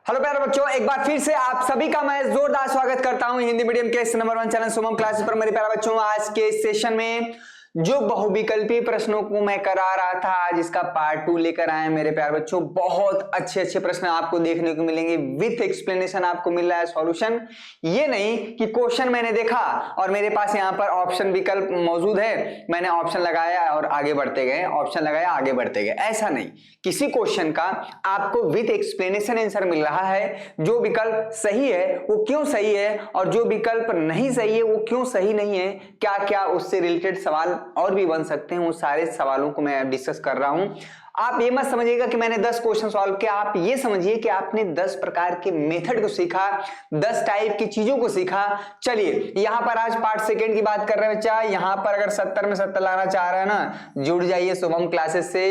Hello प्यारे बच्चों, एक बार फिर से आप सभी का मैं जोरदार स्वागत करता हूं हिंदी मीडियम के नंबर 1 चैनल सुमम क्लासेस पर। मेरे प्यारे बच्चों, आज के सेशन में जो बहुविकल्पी प्रश्नों को मैं करा रहा था, आज इसका पार्ट 2 लेकर आए मेरे प्यारे बच्चों। बहुत अच्छे अच्छे प्रश्न आपको देखने को मिलेंगे, विथ एक्सप्लेनेशन आपको मिल रहा है सॉल्यूशन। ये नहीं कि क्वेश्चन मैंने देखा और मेरे पास यहाँ पर ऑप्शन विकल्प मौजूद है, मैंने ऑप्शन लगाया और आगे बढ़ते गए, ऑप्शन लगाया आगे बढ़ते गए, ऐसा नहीं। किसी क्वेश्चन का आपको विथ एक्सप्लेनेशन आंसर मिल रहा है, जो विकल्प सही है वो क्यों सही है और जो विकल्प नहीं सही है वो क्यों सही नहीं है, क्या क्या उससे रिलेटेड सवाल और भी बन सकते हैं, वो सारे सवालों को मैं डिस्कस कर रहा हूं। आप ये मत समझिएगा कि मैंने 10 क्वेश्चन सॉल्व किया, आप ये समझिए कि आपने 10 प्रकार के मेथड को सीखा, 10 टाइप की चीजों को सीखा। चलिए यहां पर आज पार्ट सेकंड की बात कर रहे हैं बच्चा। यहां पर अगर 70 में 70 लाना चाह रहे हैं ना, जुड़ जाइए शुभम क्लासेस से।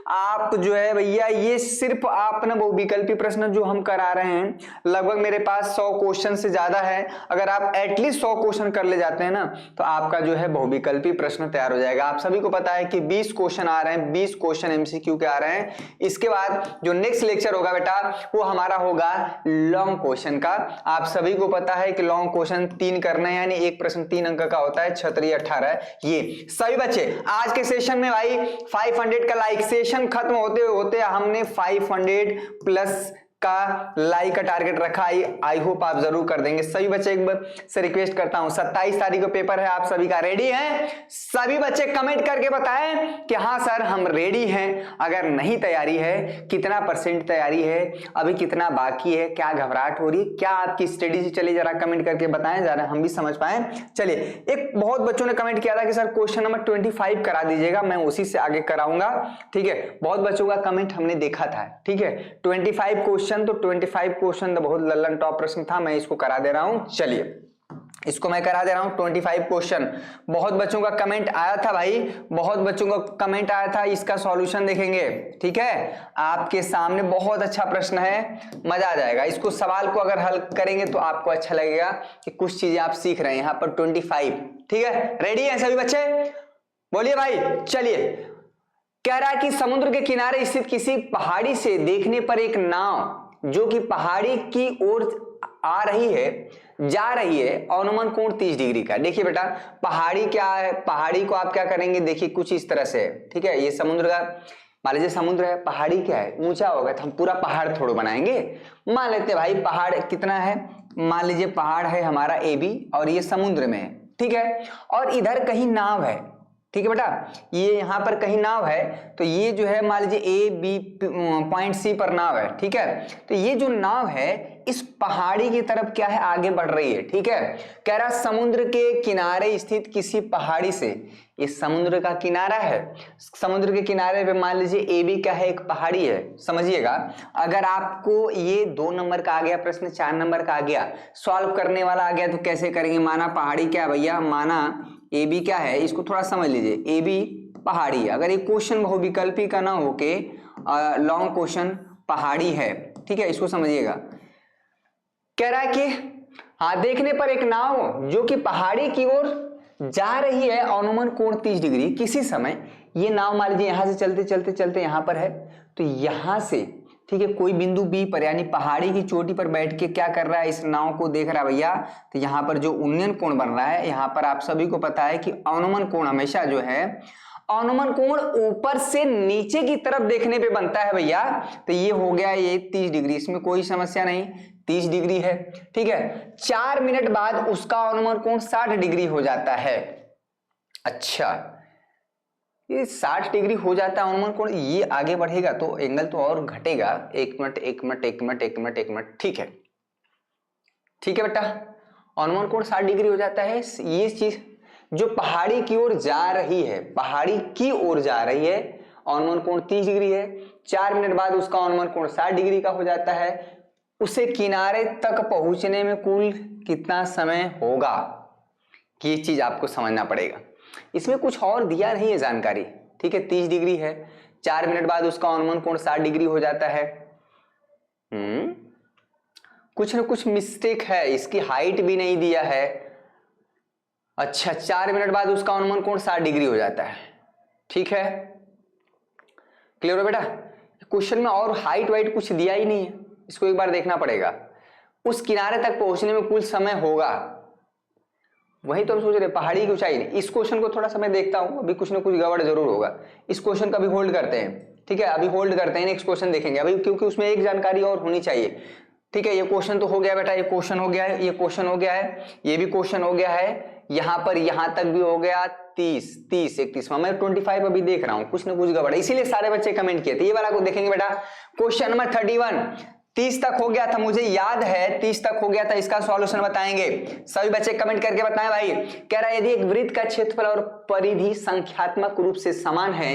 आप जो है भैया, ये सिर्फ आप ना बहुविकल्पी प्रश्न जो हम करा रहे हैं, लगभग मेरे पास 100 क्वेश्चन से ज्यादा है। अगर आप एटलीस्ट 100 क्वेश्चन कर ले जाते हैं ना, तो आपका जो है बहुविकल्पी प्रश्न तैयार हो जाएगा। आप सभी को पता है कि 20 क्वेश्चन आ रहे हैं, 20 क्वेश्चन एमसीक्यू के आ रहे हैं। इसके बाद जो नेक्स्ट लेक्चर होगा बेटा, वो हमारा होगा लॉन्ग क्वेश्चन का। आप सभी को पता है कि लॉन्ग क्वेश्चन 3 करना है, यानी एक प्रश्न 3 अंक का होता है, 6 18। ये सभी बच्चे आज के सेशन में भाई 500 का लाइक, सेशन खत्म होते होते हमने 500 प्लस का लाइक का टारगेट रखा। आई होप आप जरूर कर देंगे। सभी बच्चे एक बार से रिक्वेस्ट करता हूं, 27 तारीख को पेपर है, आप सभी का रेडी है? सभी बच्चे कमेंट करके बताएं कि हाँ सर हम रेडी हैं। अगर नहीं तैयारी है, कितना % तैयारी है, अभी कितना बाकी है, क्या घबराहट हो रही है, क्या आपकी स्टडी से चली, जरा कमेंट करके बताएं, जरा हम भी समझ पाए। चलिए, एक बहुत बच्चों ने कमेंट किया था कि सर क्वेश्चन नंबर 25 करा दीजिएगा, मैं उसी से आगे कराऊंगा। ठीक है, बहुत बच्चों का कमेंट हमने देखा था। ठीक है, 25 क्वेश्चन, तो 25 क्वेश्चन बहुत लल्लन टॉप प्रश्न था, मैं इसको करा दे रहा हूं। चलिए, इसको मैं करा दे रहा हूं 25 क्वेश्चन। बहुत बच्चों का कमेंट आया था भाई, बहुत बच्चों का कमेंट आया था, इसका सॉल्यूशन देखेंगे। ठीक है, आपके सामने बहुत अच्छा प्रश्न है, मजा आ जाएगा। इसको सवाल को अगर हल करेंगे तो आपको अच्छा लगेगा कि कुछ चीजें आप सीख रहे हैं यहाँ पर। 25, ठीक है, रेडी है सभी बच्चे? बोलिए भाई। चलिए, कह रहा है कि समुद्र के किनारे स्थित किसी पहाड़ी से देखने पर एक नाव जो कि पहाड़ी की ओर आ रही है, जा रही है, अनुमान कोण 30 डिग्री का। देखिए बेटा, पहाड़ी क्या है, पहाड़ी को आप क्या करेंगे, देखिए कुछ इस तरह से। ठीक है, ये समुद्र का, मान लीजिए समुद्र है, पहाड़ी क्या है, ऊंचा होगा, तो हम पूरा पहाड़ थोड़ा बनाएंगे। मान लेते हैं भाई पहाड़ कितना है, मान लीजिए पहाड़ है हमारा AB और ये समुद्र में है। ठीक है, और इधर कहीं नाव है। ठीक है बेटा, ये यहां पर कहीं नाव है, तो ये जो है मान लीजिए AB पॉइंट C पर नाव है। ठीक है, तो ये जो नाव है इस पहाड़ी की तरफ क्या है, आगे बढ़ रही है। ठीक है, कह रहा समुद्र के किनारे स्थित किसी पहाड़ी से, ये समुद्र का किनारा है, समुद्र के किनारे पे मान लीजिए AB क्या है, एक पहाड़ी है। समझिएगा, अगर आपको ये 2 नंबर का आ गया प्रश्न, 4 नंबर का आ गया, सॉल्व करने वाला आ गया, तो कैसे करेंगे? माना पहाड़ी क्या भैया, माना AB क्या है, इसको थोड़ा समझ लीजिए। AB पहाड़ी है, अगर ये क्वेश्चन बहुविकल्पी का ना होके लॉन्ग क्वेश्चन पहाड़ी है। ठीक है, इसको समझिएगा। कह रहा है कि हाँ, देखने पर एक नाव जो कि पहाड़ी की ओर जा रही है, अनुमान कोण 30 डिग्री। किसी समय ये नाव मान लीजिए यहां से चलते चलते चलते यहां पर है, तो यहां से ठीक है कोई बिंदु B पर, यानी पहाड़ी की चोटी पर बैठ के क्या कर रहा है, इस नाव को देख रहा है भैया। तो यहां पर जो उन्नयन कोण बन रहा है, यहां पर आप सभी को पता है कि अनुमान कोण हमेशा जो है, अनुमान कोण ऊपर से नीचे की तरफ देखने पे बनता है भैया। तो ये हो गया ये 30 डिग्री, इसमें कोई समस्या नहीं, 30 डिग्री है। ठीक है, 4 मिनट बाद उसका अनुमान कोण 60 डिग्री हो जाता है। अच्छा, ये 60 डिग्री हो जाता है अनुमान कोण, ये आगे बढ़ेगा तो एंगल तो और घटेगा। 1 minute 1 minute 1 minute 1 minute 1 minute. ठीक है, ठीक है बेटा, अनुमान कोण 60 डिग्री हो जाता है। ये चीज जो पहाड़ी की ओर जा रही है, पहाड़ी की ओर जा रही है, अनुमान कोण 30 डिग्री है। 4 मिनट बाद उसका अनुमान कोण 60 डिग्री का हो जाता है। उसे किनारे तक पहुंचने में कुल कितना समय होगा, कि ये चीज आपको समझना पड़ेगा। इसमें कुछ और दिया नहीं है जानकारी। ठीक है, 30 डिग्री है, 4 मिनट बाद उसका अनुमान कोण 60 डिग्री हो जाता है। कुछ ना कुछ मिस्टेक है, इसकी हाइट भी नहीं दिया है। अच्छा, 4 मिनट बाद उसका अनुमान कोण 60 डिग्री हो जाता है। ठीक है, क्लियर हो बेटा? क्वेश्चन में और हाइट वाइट कुछ दिया ही नहीं है। इसको एक बार देखना पड़ेगा। उस किनारे तक पहुंचने में कुल समय होगा, वही तो हम सोच रहे, पहाड़ी की ऊंचाई। इस क्वेश्चन को थोड़ा सा मैं देखता हूं, अभी कुछ ना कुछ गड़बड़ जरूर होगा। इस क्वेश्चन का भी होल्ड करते हैं, ठीक है, अभी होल्ड करते हैं, नेक्स्ट क्वेश्चन देखेंगे अभी, क्योंकि उसमें एक जानकारी और होनी चाहिए। ठीक है, ये क्वेश्चन तो हो गया बेटा, ये क्वेश्चन हो गया है, ये क्वेश्चन हो गया है, ये भी क्वेश्चन हो गया है, यहां पर यहां तक भी हो गया 30, 30, 31, मैं 25 अभी देख रहा हूं, कुछ ना कुछ गड़बड़, इसीलिए सारे बच्चे कमेंट किए थे। ये वाला को देखेंगे बेटा, क्वेश्चन नंबर 31, 30 तक हो गया था, मुझे याद है 30 तक हो गया था, इसका सॉल्यूशन बताएंगे। सभी बच्चे कमेंट करके बताएं भाई। कह रहा है यदि एक वृत्त का क्षेत्रफल और परिधि संख्यात्मक रूप से समान है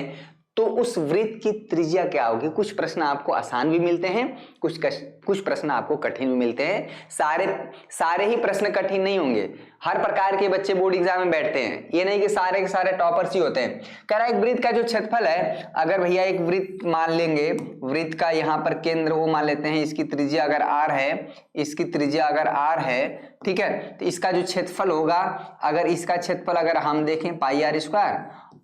तो उस वृत्त की त्रिज्या क्या होगी। कुछ प्रश्न आपको आसान भी मिलते हैं, कुछ प्रश्न आपको कठिन भी मिलते हैं। सारे ही प्रश्न कठिन नहीं होंगे, हर प्रकार के बच्चे बोर्ड एग्जाम में बैठते हैं, ये नहीं कि सारे के सारे टॉपर्स ही होते हैं। कह रहा है एक वृत्त का जो क्षेत्रफल है, अगर भैया एक वृत्त मान लेंगे, वृत्त का यहाँ पर केंद्र वो मान लेते हैं, इसकी त्रिज्या अगर r है, इसकी त्रिज्या अगर r है, ठीक है, तो इसका जो क्षेत्रफल होगा, अगर इसका क्षेत्रफल अगर हम देखें पाई r स्क्वायर,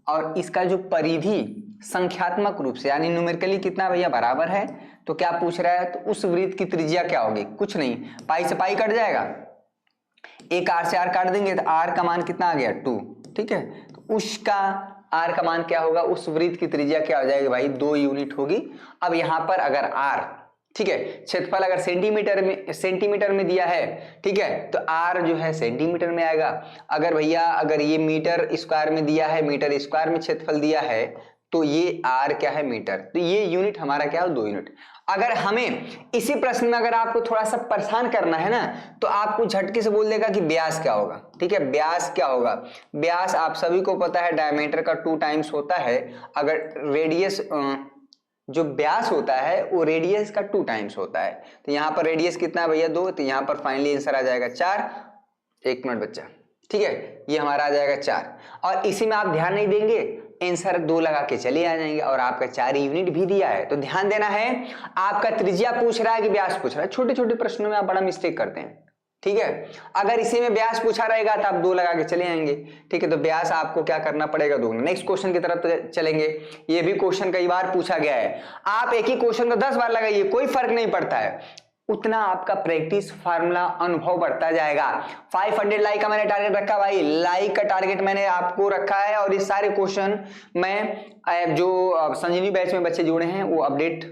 और इसका जो परिधि संख्यात्मक रूप से यानी न्यूमेरिकली कितना भैया बराबर है, तो क्या पूछ रहा है, तो उस वृत्त की त्रिज्या क्या होगी, कुछ नहीं, पाई से पाई कट जाएगा, एक r से r काट देंगे तो r का मान कितना आ गया 2, ठीक है, तो उसका r का मान क्या होगा, उस वृत्त की त्रिज्या क्या हो जाएगी भाई 2 यूनिट होगी। अब यहां पर अगर r, ठीक है, क्षेत्रफल अगर सेंटीमीटर में दिया है, ठीक है, तो r जो है सेंटीमीटर में आएगा। अगर भैया अगर ये मीटर स्क्वायर में दिया है, मीटर स्क्वायर में क्षेत्रफल दिया है, तो ये r क्या है मीटर, तो ये यूनिट हमारा क्या है 2 यूनिट। अगर हमें इसी प्रश्न में अगर आपको थोड़ा सा परेशान करना है ना, तो आपको झटके से बोल देगा कि व्यास क्या होगा, ठीक है, व्यास क्या होगा। व्यास आप सभी को पता है डायमीटर का 2 टाइम्स होता है, अगर रेडियस जो व्यास होता है वो रेडियस का 2 टाइम्स होता है, तो यहाँ पर रेडियस कितना है भैया 2, तो यहाँ पर फाइनली आंसर आ जाएगा 4। एक मिनट बच्चा, ठीक है, ये हमारा आ जाएगा 4, और इसी में आप ध्यान नहीं देंगे, आंसर 2 लगा के चले आ जाएंगे, और आपका 4 यूनिट भी दिया है, तो ध्यान देना है। आपका त्रिज्या पूछ रहा है कि व्यास पूछ रहा है, छोटे छोटे प्रश्नों में आप बड़ा मिस्टेक करते हैं, ठीक है। अगर इसी में व्यास पूछा रहेगा तो आप 2 लगा के चले आएंगे, ठीक है, तो व्यास आपको क्या करना पड़ेगा 2। नेक्स्ट क्वेश्चन की तरफ चलेंगे। ये भी क्वेश्चन कई बार पूछा गया है, आप एक ही क्वेश्चन को 10 बार लगाइए, कोई फर्क नहीं पड़ता है, उतना आपका प्रैक्टिस फार्मूला अनुभव बढ़ता जाएगा। 500 लाइक का मैंने टारगेट रखा भाई, लाइक का टारगेट मैंने आपको रखा है, और ये सारे क्वेश्चन मैं जो संजीवनी बैच में बच्चे जुड़े हैं वो अपडेट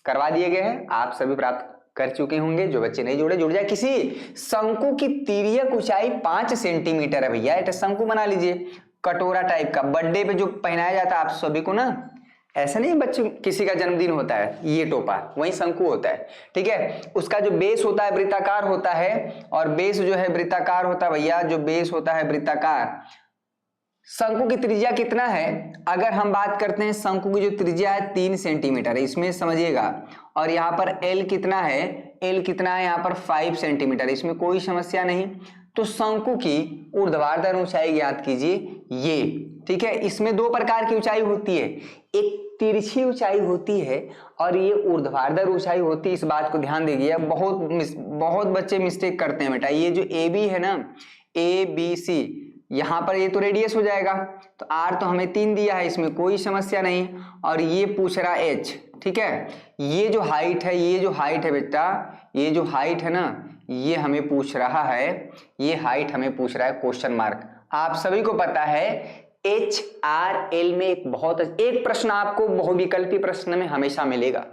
करवा दिए गए हैं, आप सभी प्राप्त कर चुके होंगे। जो बच्चे नहीं जुड़े जुड़ जाए। किसी शंकु की तिर्यक ऊंचाई 5 सेंटीमीटर है भैया, एक शंकु बना लीजिए, कटोरा टाइप का, बर्थडे पे जो पहनाया जाता है आप सभी को ना, ऐसा नहीं बच्चे किसी का जन्मदिन होता है ये टोपा, वही शंकु होता है, ठीक है। उसका जो बेस होता है वृत्ताकार होता है, और बेस जो है वृत्ताकार होता है भैया, जो बेस होता है वृत्ताकार। शंकु की त्रिज्या कितना है, अगर हम बात करते हैं शंकु की जो त्रिज्या है 3 सेंटीमीटर है, इसमें समझिएगा, और यहाँ पर L कितना है, L कितना है यहाँ पर 5 सेंटीमीटर, इसमें कोई समस्या नहीं। तो शंकु की ऊर्ध्वाधर ऊंचाई ज्ञात कीजिए ये, ठीक है। इसमें 2 प्रकार की ऊंचाई होती है, एक तिरछी ऊंचाई होती है और ये ऊर्ध्वाधर ऊंचाई होती है। इस बात को ध्यान दीजिए, बहुत बच्चे मिस्टेक करते हैं बेटा। ये जो AB है ना, ABC, यहाँ पर ये तो रेडियस हो जाएगा, तो R तो हमें 3 दिया है, इसमें कोई समस्या नहीं। और ये पूछ रहा H, ठीक है, ये जो हाइट है, ये जो हाइट है बेटा, ये जो हाइट है ना, ये हमें पूछ रहा है, ये हाइट हमें पूछ रहा है क्वेश्चन मार्क। आप सभी को पता है HRL में एक प्रश्न आपको बहुविकल्पी प्रश्न में हमेशा मिलेगा,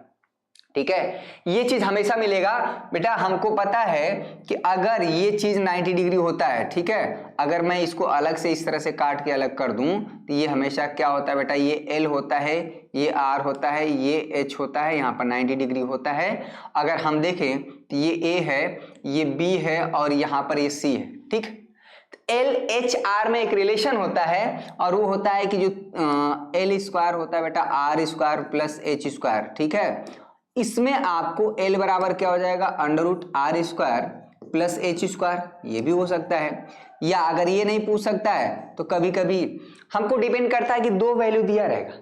ठीक है, ये चीज हमेशा मिलेगा बेटा। हमको पता है कि अगर ये चीज 90 डिग्री होता है, ठीक है, अगर मैं इसको अलग से इस तरह से काट के अलग कर दूं तो ये हमेशा क्या होता है बेटा, ये L होता है, ये R होता है, ये H होता है, यहाँ पर 90 डिग्री होता है। अगर हम देखें तो ये A है, ये B है, और यहाँ पर ये C है, ठीक। LHR में एक रिलेशन होता है, और वो होता है कि जो L स्क्वायर होता है बेटा R square plus H square, ठीक है। इसमें आपको L बराबर क्या हो जाएगा, √R square plus H square, ये भी हो सकता है। या अगर ये नहीं पूछ सकता है तो कभी कभी हमको डिपेंड करता है कि 2 वैल्यू दिया रहेगा,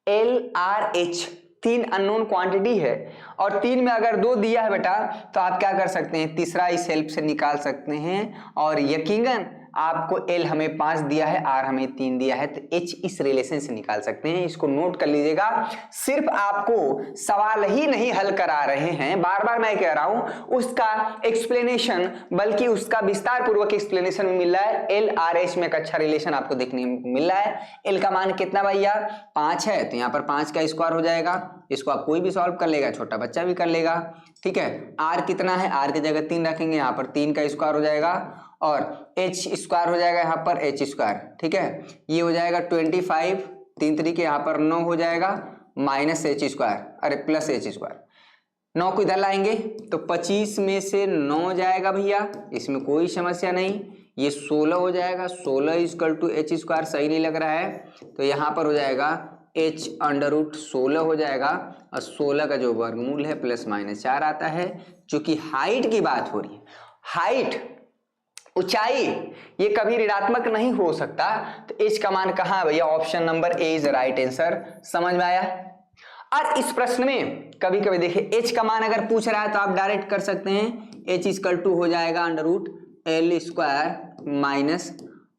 L R H 3 unknown quantity है, और 3 में अगर 2 दिया है बेटा, तो आप क्या कर सकते हैं, तीसरा इस हेल्प से निकाल सकते हैं, और यकीनन आपको L हमें 5 दिया है, R हमें 3 दिया है, तो H इस रिलेशन से निकाल सकते हैं। इसको नोट कर लीजिएगा। सिर्फ आपको सवाल ही नहीं हल करा रहे हैं, बार बार मैं कह रहा हूं, उसका एक्सप्लेनेशन, बल्कि उसका विस्तार पूर्वक एक्सप्लेनेशन में मिल रहा है। L R H में एक अच्छा रिलेशन आपको देखने को मिल रहा है। L का मान कितना भैया 5 है, तो यहाँ पर 5 का स्क्वायर हो जाएगा। इसको आप कोई भी सॉल्व कर लेगा, छोटा बच्चा भी कर लेगा, ठीक है। R कितना है, R की जगह 3 रखेंगे, यहाँ पर 3 का स्क्वायर हो जाएगा, और H स्क्वायर हो जाएगा यहाँ पर H स्क्वायर, ठीक है। ये हो जाएगा 25, 3 तरीके यहाँ पर 9 हो जाएगा, माइनस H स्क्वायर, अरे प्लस H स्क्वायर। 9 को इधर लाएंगे तो 25 में से 9 जाएगा भैया, इसमें कोई समस्या नहीं। ये 16 हो जाएगा, 16 इक्वल टू H स्क्वायर, सही नहीं लग रहा है, तो यहाँ पर हो जाएगा H अंडर रूट 16 हो जाएगा, और 16 का जो वर्गमूल है प्लस माइनस 4 आता है। चूंकि हाइट की बात हो रही है, हाइट ऊंचाई, ये कभी ऋणात्मक नहीं हो सकता, तो H का मान कहाँ है भैया, option number A is right answer. समझ में आया। और इस प्रश्न में कभी कभी देखिए H का मान अगर पूछ रहा है तो आप डायरेक्ट कर सकते हैं, H इक्वल टू हो जाएगा under root L square minus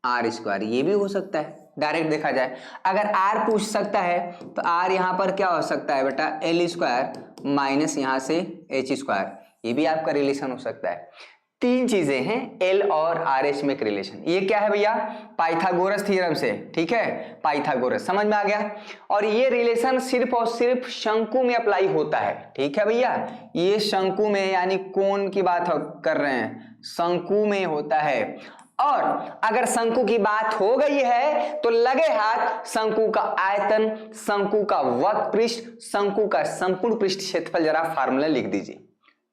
R square, ये भी हो सकता है डायरेक्ट देखा जाए। अगर R पूछ सकता है तो R यहाँ पर क्या हो सकता है बेटा, L स्क्वायर माइनस यहाँ से H स्क्वायर, ये भी आपका रिलेशन हो सकता है। 3 चीजें हैं L और RH में एक रिलेशन। ये क्या है भैया, पाइथागोरस थ्योरम से, ठीक है, पाइथागोरस, समझ में आ गया। और ये रिलेशन सिर्फ और सिर्फ शंकु में अप्लाई होता है, ठीक है भैया। ये शंकु में, यानी कोण की बात कर रहे हैं, शंकु में होता है। और अगर शंकु की बात हो गई है तो लगे हाथ शंकु का आयतन, शंकु का वक्रपृष्ठ, शंकु का संपूर्ण पृष्ठ क्षेत्रफल जरा फार्मूला लिख दीजिए,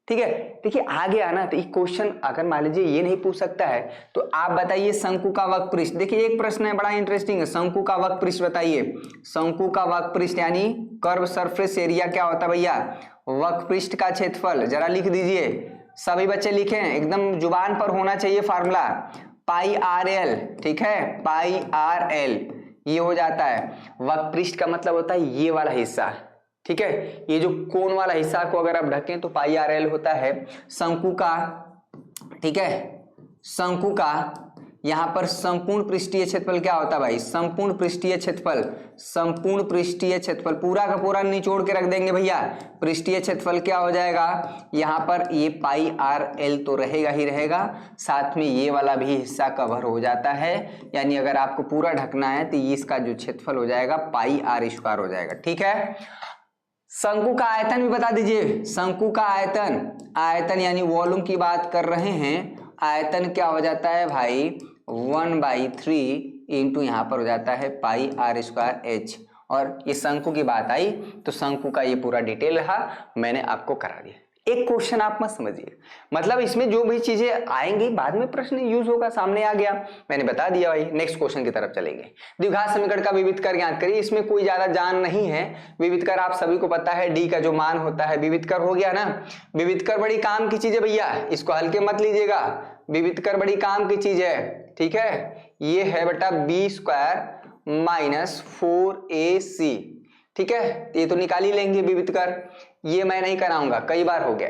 ठीक है। देखिए आगे आना, तो ये क्वेश्चन अगर मान लीजिए ये नहीं पूछ सकता है तो आप बताइए शंकु का वक्रपृष्ठ। देखिए एक प्रश्न है बड़ा इंटरेस्टिंग है, शंकु का वक्रपृष्ठ बताइए। शंकु का वक्रपृष्ठ यानी कर्व सरफेस एरिया क्या होता है भैया, वक्रपृष्ठ का क्षेत्रफल, जरा लिख दीजिए, सभी बच्चे लिखें, एकदम जुबान पर होना चाहिए फार्मूला, पाई आर एल, ठीक है, पाई आर एल, ये हो जाता है। वक्रपृष्ठ का मतलब होता है ये वाला हिस्सा, ठीक है, ये जो कोण वाला हिस्सा को अगर आप ढकें तो पाई आर एल होता है। शंकु का, ठीक है, शंकु का यहाँ पर संपूर्ण पृष्ठीय क्षेत्रफल क्या होता है भाई, संपूर्ण पृष्ठीय क्षेत्रफल, संपूर्ण पृष्ठीय क्षेत्रफल पूरा का पूरा निचोड़ के रख देंगे भैया। पृष्ठीय क्षेत्रफल क्या हो जाएगा, यहाँ पर ये पाई आर एल तो रहेगा ही रहेगा, साथ में ये वाला भी हिस्सा कवर हो जाता है, यानी अगर आपको पूरा ढकना है तो इसका जो क्षेत्रफल हो जाएगा पाई आर स्क्वायर हो जाएगा, ठीक है। शंकु का आयतन भी बता दीजिए, शंकु का आयतन, आयतन यानी वॉल्यूम की बात कर रहे हैं, आयतन क्या हो जाता है भाई 1/3 इंटू यहाँ पर हो जाता है पाई आर स्क्वायर एच। और ये शंकु की बात आई तो शंकु का ये पूरा डिटेल रहा, मैंने आपको करा दिया। एक क्वेश्चन आप मत समझिए, मतलब इसमें जो भी चीजें आएंगी बाद में प्रश्न यूज होगा, सामने आ गया मैंने बता दिया भाई। नेक्स्ट क्वेश्चन की तरफ चलेंगे। द्विघात समीकरण का विविध कर ज्ञात करिए। इसमें कोई ज्यादा जान नहीं है, विविध कर आप सभी को पता है, डी का जो मान होता है, विविध कर हो गया ना। विविध कर बड़ी काम की चीज है भैया, इसको हल्के मत लीजिएगा, विविध कर बड़ी काम की चीज है, ठीक है। ये है बेटा बी स्क्वायर माइनस 4ac, ठीक है, ये तो निकाल ही लेंगे विविध कर, ये मैं नहीं कराऊंगा, कई बार हो गया।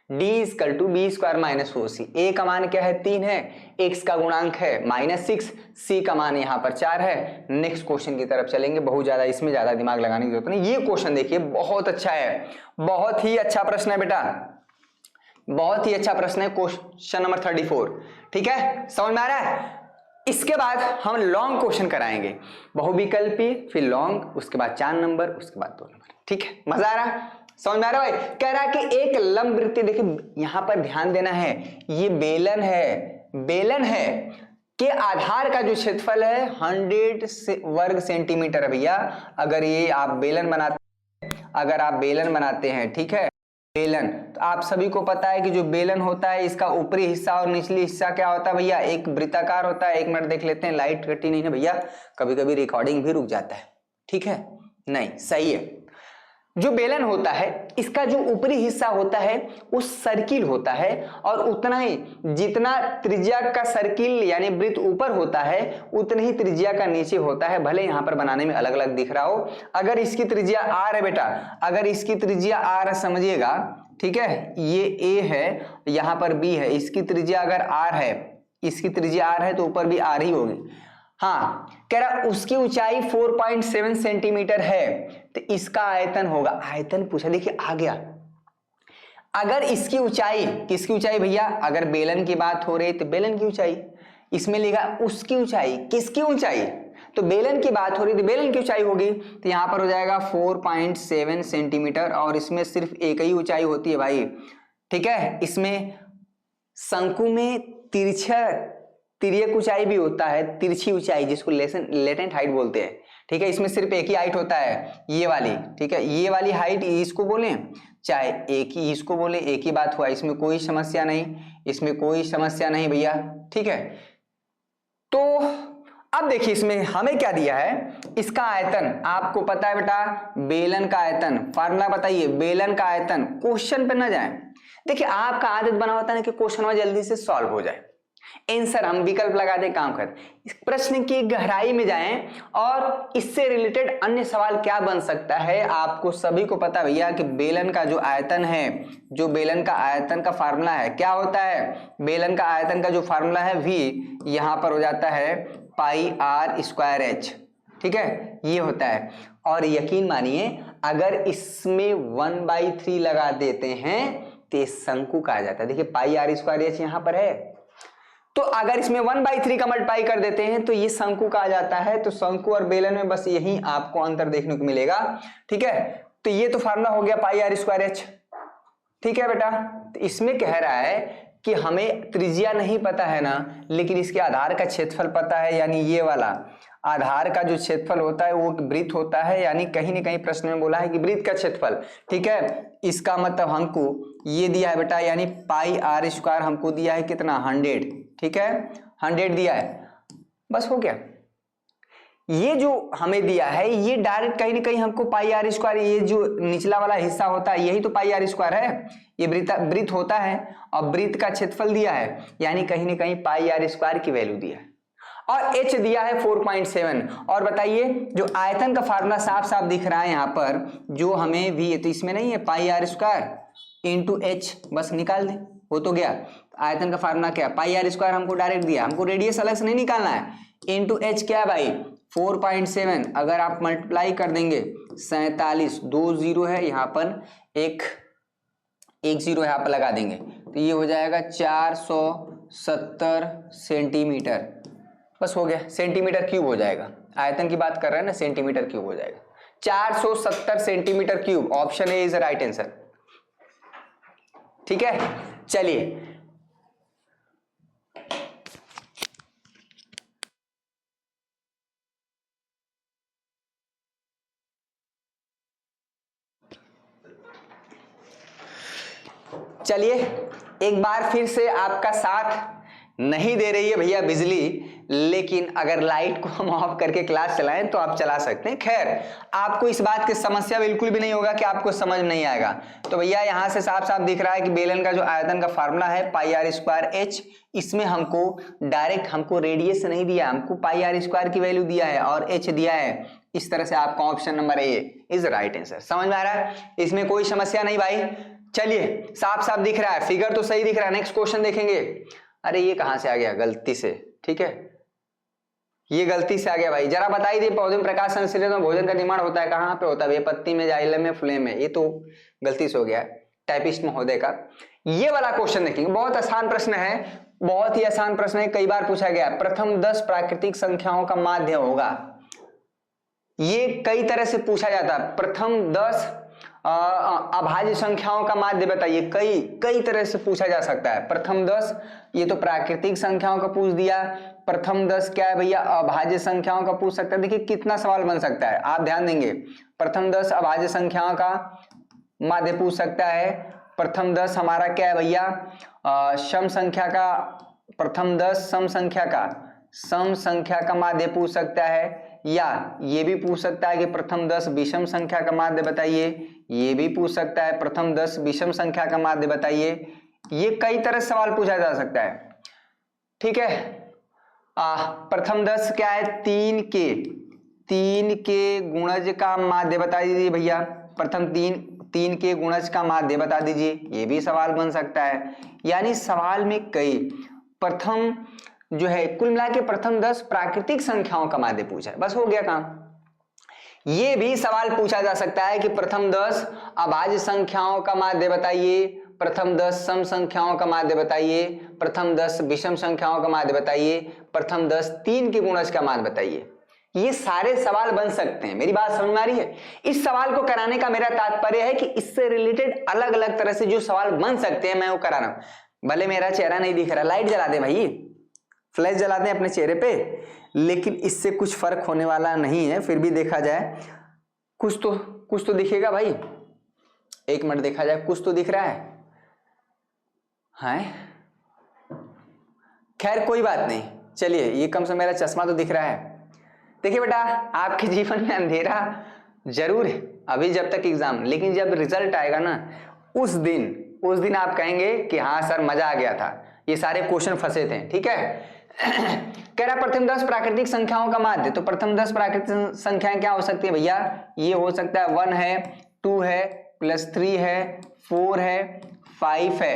d equal to B square minus 4c, a का मान क्या है 3 है, x का गुणांक है -6, c का मान यहाँ पर 4 है। नेक्स्ट क्वेश्चन की तरफ चलेंगे, बहुत ज्यादा इसमें ज्यादा दिमाग लगाने की जरूरत नहीं। ये क्वेश्चन देखिए बहुत अच्छा है, बहुत ही अच्छा प्रश्न है बेटा, बहुत ही अच्छा प्रश्न है, क्वेश्चन नंबर 34, ठीक है, समझ में आ रहा है। इसके बाद हम लॉन्ग क्वेश्चन कराएंगे, बहुविकल्पी, फिर लॉन्ग, उसके बाद 4 नंबर, उसके बाद 2 नंबर, ठीक है। मजा आ रहा, समझ में आ रहा है भाई। कह रहा है कि एक लंब वृत्तीय, देखिए यहां पर ध्यान देना है, ये बेलन है, बेलन है के आधार का जो क्षेत्रफल है 100 वर्ग सेंटीमीटर है भैया। अगर ये आप बेलन बनाते हैं, अगर आप बेलन बनाते हैं, ठीक है, बेलन, तो आप सभी को पता है कि जो बेलन होता है इसका ऊपरी हिस्सा और निचली हिस्सा क्या होता है भैया, एक वृत्ताकार होता है। एक मिनट देख लेते हैं, लाइट कटी नहीं है भैया, कभी कभी रिकॉर्डिंग भी रुक जाता है, ठीक है, नहीं सही है। जो बेलन होता है इसका जो ऊपरी हिस्सा होता है वो सर्किल होता है, और उतना ही जितना त्रिज्या का सर्किल यानी वृत्त ऊपर होता है उतनी ही त्रिज्या का नीचे होता है, भले यहाँ पर बनाने में अलग अलग दिख रहा हो। अगर इसकी त्रिज्या r है बेटा, अगर इसकी त्रिज्या r समझिएगा, ठीक है, ये a है, यहाँ पर b है, इसकी त्रिज्या अगर r है, इसकी त्रिज्या r है तो ऊपर भी r ही होगी। हाँ, कह रहा उसकी ऊंचाई 4.7 सेंटीमीटर है तो इसका आयतन होगा, आयतन पूछा, देखिए आ गया। अगर इसकी ऊंचाई, किसकी ऊंचाई भैया, अगर बेलन की बात हो रही तो बेलन की ऊंचाई, इसमें लिखा उसकी ऊंचाई, किसकी ऊंचाई, तो बेलन की बात हो रही तो बेलन की ऊंचाई होगी, तो यहां पर हो जाएगा 4.7 सेंटीमीटर और इसमें सिर्फ एक ही ऊंचाई होती है भाई, ठीक है। इसमें शंकु में तिर्यक ऊंचाई भी होता है, तिरछी ऊंचाई, जिसको लेटेंट हाइट बोलते हैं, ठीक है। इसमें सिर्फ एक ही हाइट होता है, ये वाली, ठीक है, ये वाली हाइट इसको बोले चाहे एक ही इसको बोले, एक ही बात हुआ, इसमें कोई समस्या नहीं, इसमें कोई समस्या नहीं भैया, ठीक है। तो अब देखिए इसमें हमें क्या दिया है, इसका आयतन आपको पता है बेटा, बेलन का आयतन, फार्मूला बताइए, बेलन का आयतन, क्वेश्चन पे ना जाए, देखिए आपका आदत बना होता है ना कि क्वेश्चन में जल्दी से सॉल्व हो जाए, आंसर हम विकल्प लगा दे, काम कर, इस प्रश्न की गहराई में जाएं और इससे रिलेटेड अन्य सवाल क्या बन सकता है। आपको सभी को पता भैया कि बेलन का जो आयतन है, जो बेलन का आयतन का फार्मूला है, क्या होता है, बेलन का आयतन का जो फार्मूला है v, यहां पर हो जाता है पाई r स्क्वायर h, ठीक है, ये होता है। और यकीन मानिए अगर इसमें 1/3 लगा देते हैं तो शंकु कहा जाता है, देखिए पाई r स्क्वायर h यहां पर है, तो अगर इसमें 1/3 का मल्टीप्लाई कर देते हैं तो ये शंकु कहा जाता है। तो शंकु और बेलन में बस यही आपको अंतर देखने को मिलेगा, ठीक है। तो ये तो फार्मूला हो गया पाई r स्क्वायर h, ठीक है बेटा। तो इसमें कह रहा है कि हमें त्रिज्या नहीं पता है ना, लेकिन इसके आधार का क्षेत्रफल पता है, यानी ये वाला आधार का जो क्षेत्रफल होता है वो वृत्त होता है, यानी कहीं ना कहीं प्रश्न में बोला है कि वृत्त का क्षेत्रफल, ठीक है। इसका मतलब हमको ये दिया है बेटा, यानी पाई r स्क्वायर हमको दिया है कितना, 100, ठीक है, 100 दिया है, बस हो गया। ये जो हमें दिया है ये डायरेक्ट कहीं ना कहीं हमको पाई r स्क्वायर, ये जो निचला वाला हिस्सा होता है यही तो पाई r स्क्वायर है, ये वृत्त होता है और वृत्त का क्षेत्रफल दिया है, यानी कहीं ना कहीं पाई r स्क्वायर की वैल्यू दिया है और h दिया है 4.7। और बताइए जो आयतन का फार्मूला साफ साफ दिख रहा है यहाँ पर, जो हमें v है तो इसमें नहीं है, पाई r स्क्वायर इंटू h, बस निकाल दें, हो तो गया। आयतन का फार्मूला क्या, पाई r स्क्वायर हमको डायरेक्ट दिया, हमको रेडियस अलग से नहीं निकालना है, इंटू h क्या है भाई 4.7, अगर आप मल्टीप्लाई कर देंगे 47, 2 0 है यहाँ पर, एक 0 यहाँ पर लगा देंगे तो ये हो जाएगा 470 सेंटीमीटर, बस हो गया, सेंटीमीटर क्यूब हो जाएगा, आयतन की बात कर रहे हैं ना, सेंटीमीटर क्यूब हो जाएगा, 470 centimetre cube, option A is the right answer, ठीक है। चलिए चलिए एक बार फिर से आपका साथ नहीं दे रही है भैया बिजली, लेकिन अगर लाइट को हम ऑफ करके क्लास चलाएं तो आप चला सकते हैं। खैर आपको इस बात की समस्या बिल्कुल भी नहीं होगा कि आपको समझ नहीं आएगा। तो भैया यहां से साफ साफ दिख रहा है कि बेलन का जो आयतन का फार्मूला है पाई r स्क्वायर h, इसमें हमको डायरेक्ट हमको रेडियस नहीं दिया, हमको पाई r स्क्वायर की वैल्यू दिया है और h दिया है। इस तरह से आपका option number A is right answer. समझ में आ रहा है, इसमें कोई समस्या नहीं भाई। चलिए साफ साफ दिख रहा है, फिगर तो सही दिख रहा है। नेक्स्ट क्वेश्चन देखेंगे। अरे ये कहां से आ गया गलती से, ठीक है ये गलती से आ गया भाई। जरा बताइए दी पौधे में प्रकाश संश्लेषण में भोजन का निर्माण होता है, कहां पे होता है? पत्ती में, जाइलम में, फूले में। ये तो गलती से हो गया टाइपिस्ट महोदय का। ये वाला क्वेश्चन देखेंगे, बहुत आसान प्रश्न है, बहुत ही आसान प्रश्न है, कई बार पूछा गया। प्रथम 10 प्राकृतिक संख्याओं का माध्य होगा। ये कई तरह से पूछा जाता है। प्रथम 10 अभाज्य संख्याओं का माध्य बताइए, कई तरह से पूछा जा सकता है। प्रथम 10 ये तो प्राकृतिक संख्याओं का पूछ दिया, प्रथम 10 क्या है भैया? अभाज्य संख्याओं का पूछ सकता है। देखिए कितना सवाल बन सकता है, आप ध्यान देंगे। प्रथम 10 अभाज्य संख्याओं का माध्य पूछ सकता है। प्रथम 10 हमारा क्या है भैया? सम संख्या का, प्रथम 10 सम संख्या का माध्य पूछ सकता है, या ये भी पूछ सकता है कि प्रथम 10 विषम संख्या का माध्य बताइए। ये भी पूछ सकता है प्रथम 10 विषम संख्या का माध्य बताइए। ये कई तरह से सवाल पूछा जा सकता है, ठीक है। प्रथम 10 क्या है? 3 के गुणज का माध्य बता दीजिए भैया। प्रथम 3 के गुणज का माध्य बता दीजिए, ये भी सवाल बन सकता है। यानी सवाल में कई, प्रथम जो है कुल मिला के प्रथम 10 प्राकृतिक संख्याओं का माध्य पूछा है, बस हो गया काम। ये भी सवाल पूछा जा सकता है कि प्रथम 10 अभाज्य संख्याओं का माध्य बताइए, प्रथम 10 सम संख्याओं का माध्य बताइए, प्रथम 10 विषम संख्याओं का माध्य बताइए, प्रथम 10 3 के गुणज का माध्य बताइए। ये सारे सवाल बन सकते हैं, मेरी बात समझ में आ रही है। इस सवाल को कराने का मेरा तात्पर्य है कि इससे रिलेटेड अलग अलग तरह से जो सवाल बन सकते हैं मैं वो करा रहा हूं। भले मेरा चेहरा नहीं दिख रहा, लाइट जला दे भाई, फ्लैश जला दें अपने चेहरे पे, लेकिन इससे कुछ फर्क होने वाला नहीं है। फिर भी देखा जाए, कुछ तो दिखेगा भाई, 1 मिनट देखा जाए, कुछ तो दिख रहा है। खैर कोई बात नहीं, चलिए ये कम से मेरा चश्मा तो दिख रहा है। देखिए बेटा, आपके जीवन में अंधेरा जरूर है अभी जब तक एग्जाम, लेकिन जब रिजल्ट आएगा ना उस दिन आप कहेंगे कि हाँ सर मजा आ गया था, ये सारे क्वेश्चन फंसे थे। ठीक है। कह रहा प्रथम 10 प्राकृतिक संख्याओं का माध्य, तो प्रथम 10 प्राकृतिक संख्याएं क्या हो सकती है भैया? ये हो सकता है 1 है, 2 है, +3 है, 4 है, 5 है,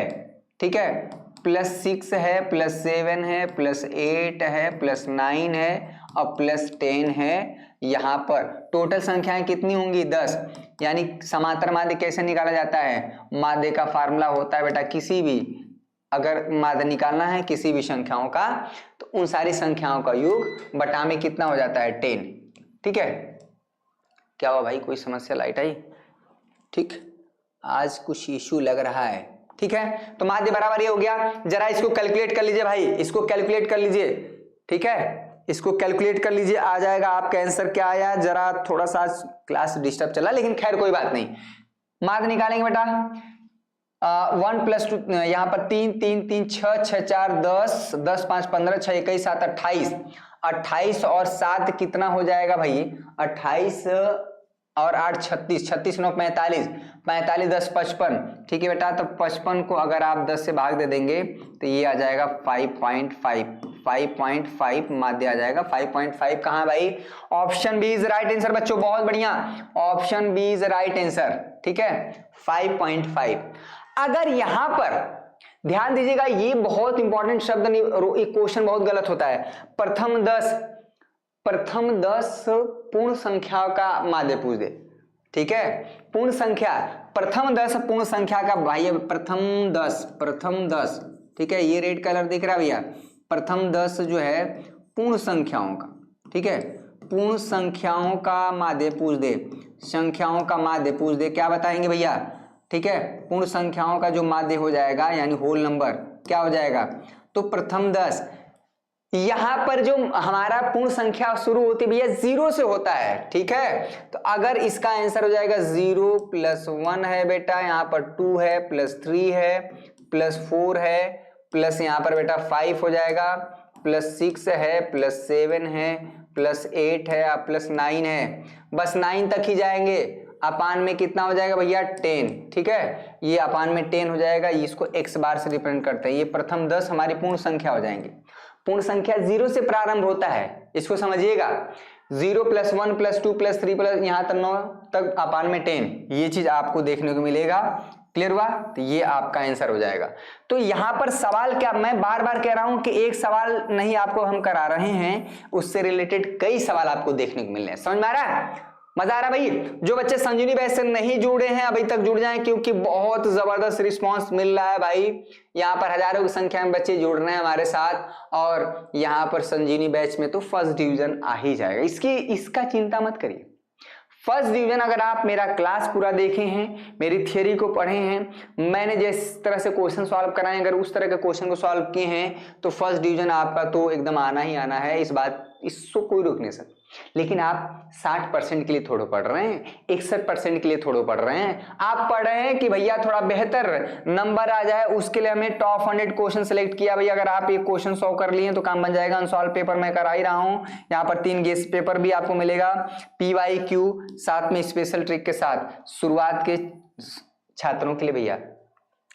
ठीक है, +6 है, +7 है, +8 है, +9 है और +10 है। यहाँ पर टोटल संख्याएं कितनी होंगी? 10। यानी समांतर माध्य कैसे निकाला जाता है? माध्य का फार्मूला होता है बेटा, किसी भी अगर माध्य निकालना है किसी भी संख्याओं का, तो उन सारी संख्याओं का योग बटा में कितना हो जाता है? 10। ठीक है। क्या हुआ भाई, कोई समस्या? लाइट आई? ठीक, आज कुछ इशू लग रहा है। ठीक है, तो माध्य बराबर ये हो गया। जरा इसको कैलकुलेट कर लीजिए भाई, इसको कैलकुलेट कर लीजिए। ठीक है, इसको कैलकुलेट कर लीजिए, आ जाएगा आपका आंसर। क्या आया? जरा थोड़ा सा क्लास डिस्टर्ब चला, लेकिन खैर कोई बात नहीं। माध्य निकालेंगे बेटा, 1 + 2, यहाँ पर 3 3 3 6 6 4 10 10 5 15 6 21 7 28 28 और 7 कितना हो जाएगा भाई? 28 और 8 36 36 9 45 45 10 55। ठीक है बेटा, तो 55 को अगर आप 10 से भाग दे देंगे तो ये आ जाएगा 5.5 माध्य आ जाएगा 5.5। कहाँ भाई? Option B is right answer बच्चों, बहुत बढ़िया, option B is right answer. ठीक है, 5.5। अगर यहां पर ध्यान दीजिएगा, ये बहुत इंपॉर्टेंट शब्द नहीं, एक क्वेश्चन बहुत गलत होता है। प्रथम 10 पूर्ण संख्या का माध्य पूछ दे। ठीक है, पूर्ण संख्या, प्रथम 10 पूर्ण संख्या का भाई, प्रथम 10। ठीक है, ये रेड कलर दिख रहा है भैया, प्रथम 10 जो है पूर्ण संख्याओं का। ठीक है, पूर्ण संख्याओं का माध्य पूछ दे, संख्याओं का माध्य पूछ दे, क्या बताएंगे भैया? ठीक है, पूर्ण संख्याओं का जो माध्य हो जाएगा यानी होल नंबर क्या हो जाएगा? तो प्रथम 10, यहां पर जो हमारा पूर्ण संख्या शुरू होती है भैया 0 से होता है। ठीक है, तो अगर इसका आंसर हो जाएगा 0 + 1 है बेटा, यहाँ पर 2 है, +3 है, +4 है, प्लस यहाँ पर बेटा 5 हो जाएगा, +6 है, +7 है, +8 है और +9 है। बस 9 तक ही जाएंगे। अपान में कितना हो जाएगा भैया? 10। ठीक है, ये अपान में 10 हो जाएगा, इसको x बार से रिप्रेजेंट करते हैं। ये प्रथम 10 हमारी पूर्ण संख्या हो जाएंगे। पूर्ण संख्या 0 से प्रारंभ होता है, इसको समझिएगा। 0 + 1 + 2 + 3 यहाँ तक 9 तक, अपान में 10, ये चीज आपको देखने को मिलेगा। क्लियर हुआ? तो ये आपका आंसर हो जाएगा। तो यहां पर सवाल क्या, मैं बार बार कह रहा हूं कि एक सवाल नहीं आपको हम करा रहे हैं, उससे रिलेटेड कई सवाल आपको देखने को मिल रहे हैं। समझ में आ रहा है? मजा आ रहा है भाई? जो बच्चे संजीवनी बैच से नहीं जुड़े हैं अभी तक जुड़ जाएं, क्योंकि बहुत जबरदस्त रिस्पांस मिल रहा है भाई। यहाँ पर हजारों की संख्या में बच्चे जुड़ रहे हैं हमारे साथ, और यहाँ पर संजीवनी बैच में तो फर्स्ट डिवीजन आ ही जाएगा, इसका चिंता मत करिए। फर्स्ट डिवीजन, अगर आप मेरा क्लास पूरा देखे हैं, मेरी थियरी को पढ़े हैं, मैंने जिस तरह से क्वेश्चन सॉल्व कराए, अगर उस तरह के क्वेश्चन को सॉल्व किए हैं, तो फर्स्ट डिवीजन आपका तो एकदम आना ही आना है। इसको कोई रोक नहीं सकता। लेकिन आप 60% के लिए थोड़ा पढ़ रहे हैं, 61% के लिए थोड़ा पढ़ रहे हैं। आप पढ़ रहे हैं कि भैया थोड़ा बेहतर नंबर आ जाए, उसके लिए हमने टॉप 100 क्वेश्चन सेलेक्ट किया। भैया अगर आप एक क्वेश्चन 100 कर लिए तो काम बन जाएगा। अनसॉल्व पेपर मैं करा ही रहा हूं, यहाँ पर 3 गेस्ट पेपर भी आपको मिलेगा, PYQ साथ में स्पेशल ट्रिक के साथ, शुरुआत के छात्रों के लिए भैया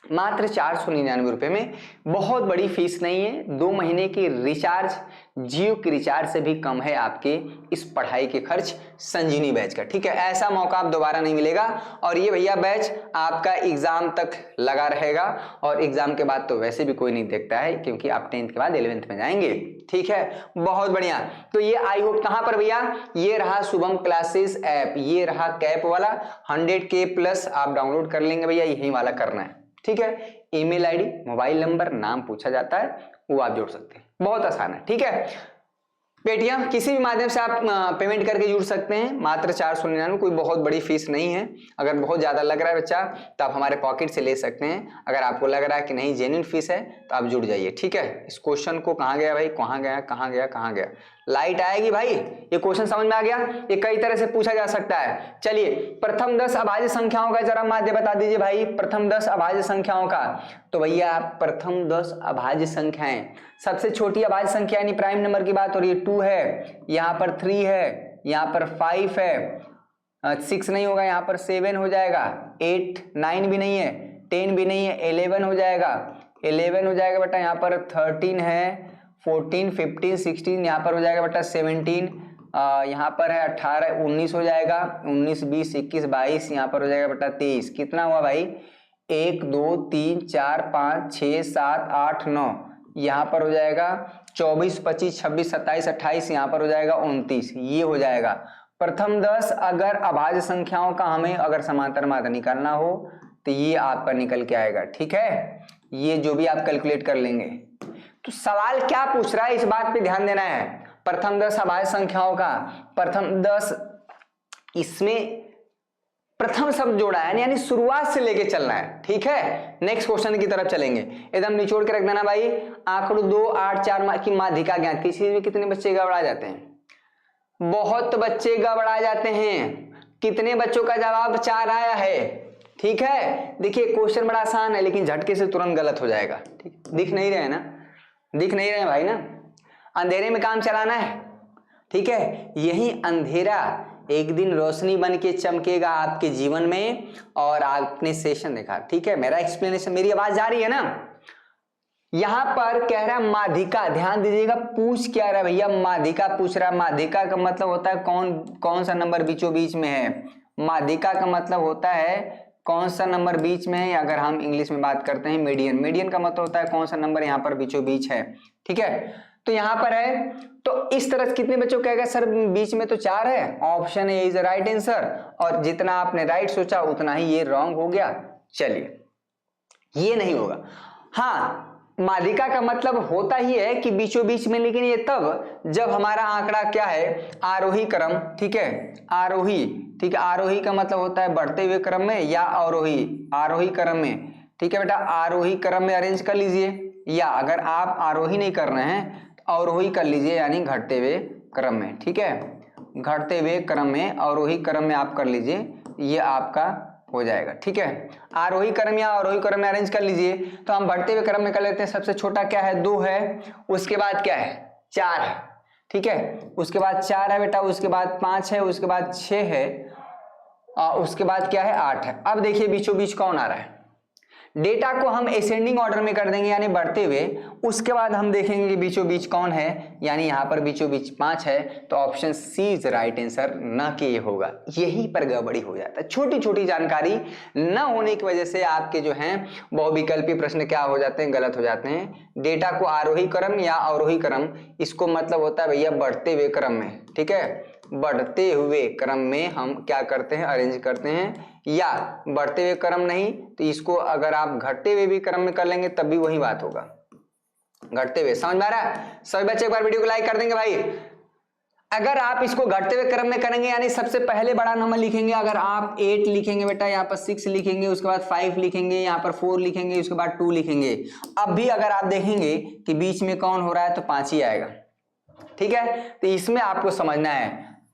मात्र 499 रुपए में। बहुत बड़ी फीस नहीं है, 2 महीने की रिचार्ज जियो की रिचार्ज से भी कम है आपके इस पढ़ाई के खर्च संजीवनी बैच का। ठीक है, ऐसा मौका आप दोबारा नहीं मिलेगा। और ये भैया बैच आपका एग्जाम तक लगा रहेगा, और एग्जाम के बाद तो वैसे भी कोई नहीं देखता है, क्योंकि आप 10th के बाद 11th में जाएंगे। ठीक है, बहुत बढ़िया। तो ये आई होप कहां पर भैया, ये रहा शुभम क्लासेस ऐप, ये रहा कैप वाला 100K प्लस आप डाउनलोड कर लेंगे भैया, यही वाला करना है। ठीक है, ईमेल आईडी, मोबाइल नंबर, नाम पूछा जाता है, वो आप जोड़ सकते हैं, बहुत आसान है। ठीक है, पेटीएम किसी भी माध्यम से आप पेमेंट करके जुड़ सकते हैं, मात्र 499, कोई बहुत बड़ी फीस नहीं है। अगर बहुत ज्यादा लग रहा है बच्चा तो आप हमारे पॉकेट से ले सकते हैं, अगर आपको लग रहा है कि नहीं जेन्युइन फीस है तो आप जुड़ जाइए। ठीक है, इस क्वेश्चन को कहाँ गया भाई, कहाँ गया कहाँ गया कहाँ गया, लाइट आएगी भाई, ये क्वेश्चन समझ में आ गया। ये कई तरह से पूछा जा सकता है। चलिए, प्रथम 10 अभाज्य संख्याओं का जरा माध्य बता दीजिए भाई, प्रथम 10 अभाज्य संख्याओं का। तो भैया प्रथम 10 अभाज्य संख्याएं, सबसे छोटी अभाज्य संख्या यानी प्राइम नंबर की बात हो रही है, 2 है, यहाँ पर 3 है, यहाँ पर 5 है, 6 नहीं होगा, यहाँ पर 7 हो जाएगा, 8 9 भी नहीं है, 10 भी नहीं है, 11 हो जाएगा, 11 हो जाएगा बेटा, यहाँ पर 13 है, 14 15 16, यहाँ पर हो जाएगा बेटा 17, यहाँ पर है 18 19 हो जाएगा, 19 20 21 22, यहाँ पर हो जाएगा बेटा 23। कितना हुआ भाई, 1 2 3 4 5 6 7 8 9, यहाँ पर हो जाएगा 24 25 26 27 28, यहाँ पर हो जाएगा 29। ये हो जाएगा प्रथम 10 अगर अभाज्य संख्याओं का हमें अगर समांतर माध्य निकालना हो तो ये आपका निकल के आएगा। ठीक है, ये जो भी आप कैलकुलेट कर लेंगे। तो सवाल क्या पूछ रहा है, इस बात पे ध्यान देना है। प्रथम 10 अभाज्य संख्याओं का प्रथम 10, इसमें प्रथम शब्द जोड़ा है, यानी शुरुआत से लेके चलना है। ठीक है, नेक्स्ट क्वेश्चन की तरफ चलेंगे, एकदम निचोड़ के रख देना भाई। आंकड़ों 2 8 4 की माध्यिका ज्ञात, किसी में कितने बच्चे गड़बड़ा जाते हैं, बहुत बच्चे गड़बड़ा जाते हैं। कितने बच्चों का जवाब 4 आया है। ठीक है, देखिए क्वेश्चन बड़ा आसान है, लेकिन झटके से तुरंत गलत हो जाएगा। ठीक, दिख नहीं रहे ना, दिख नहीं रहे भाई ना, अंधेरे में काम चलाना है। ठीक है, यही अंधेरा एक दिन रोशनी बन के चमकेगा आपके जीवन में, और आपने सेशन देखा। ठीक है, मेरा एक्सप्लेनेशन, मेरी आवाज जा रही है ना। यहां पर कह रहा है माध्यिका, ध्यान दीजिएगा, पूछ क्या रहा है भैया, माध्यिका पूछ रहा है। माध्यिका का मतलब होता है कौन सा नंबर बीचों बीच में है। माध्यिका का मतलब होता है कौन सा नंबर बीच में है, अगर हम इंग्लिश में बात करते हैं मीडियन। मीडियन का मतलब होता है कौन सा नंबर यहाँ पर बीचों बीच है। ठीक है, तो यहाँ पर है, तो इस तरह से कितने बच्चों कहेगा सर बीच में तो 4 है, option A is right answer, और जितना आपने राइट सोचा उतना ही ये रॉन्ग हो गया। चलिए, ये नहीं होगा। हाँ, माध्यिका का मतलब होता ही है कि बीचों बीच में, लेकिन ये तब जब हमारा आंकड़ा क्या है, आरोही क्रम। ठीक है, आरोही। ठीक है, आरोही का मतलब होता है बढ़ते हुए क्रम में या अवरोही, आरोही क्रम में। ठीक है बेटा, आरोही क्रम में अरेंज कर लीजिए, या अगर आप आरोही नहीं कर रहे हैं तो अवरोही कर लीजिए, यानी घटते हुए क्रम में। ठीक है, घटते हुए क्रम में, अवरोही क्रम में आप कर लीजिए, ये आपका हो जाएगा। ठीक है, आरोही क्रम या अवरोही क्रम में अरेंज कर लीजिए। तो हम बढ़ते हुए क्रम में कर लेते हैं। सबसे छोटा क्या है, 2 है, उसके बाद क्या है, 4 है। ठीक है, उसके बाद 4 है बेटा, उसके बाद 5 है, उसके बाद 6 है, उसके बाद क्या है, 8 है। अब देखिए बीचों बीच कौन आ रहा है। डेटा को हम असेंडिंग ऑर्डर में कर देंगे, यानी बढ़ते हुए, उसके बाद हम देखेंगे बीचों बीच कौन है, यानी यहाँ पर बीचों बीच 5 है, तो option C is right answer, ना कि ये होगा। यही पर गड़बड़ी हो जाता है, छोटी छोटी जानकारी न होने की वजह से आपके जो हैं बहुविकल्पी प्रश्न क्या हो जाते हैं, गलत हो जाते हैं। डेटा को आरोही क्रम या अवरोही क्रम, इसको मतलब होता है भैया बढ़ते हुए क्रम में। ठीक है, बढ़ते हुए क्रम में हम क्या करते हैं, अरेंज करते हैं, या बढ़ते हुए क्रम नहीं तो इसको अगर आप घटते हुए भी क्रम में कर लेंगे तब भी वही बात होगा, घटते हुए। समझ में आ रहा है? सभी बच्चे एक बार वीडियो को लाइक कर देंगे भाई। अगर आप इसको घटते हुए क्रम में करेंगे, यानी सबसे पहले बड़ा नंबर लिखेंगे, अगर आप 8 लिखेंगे बेटा, यहाँ पर 6 लिखेंगे, उसके बाद 5 लिखेंगे, यहाँ पर 4 लिखेंगे, उसके बाद 2 लिखेंगे। अब भी अगर आप देखेंगे कि बीच में कौन हो रहा है तो 5 ही आएगा। ठीक है, तो इसमें आपको समझना है।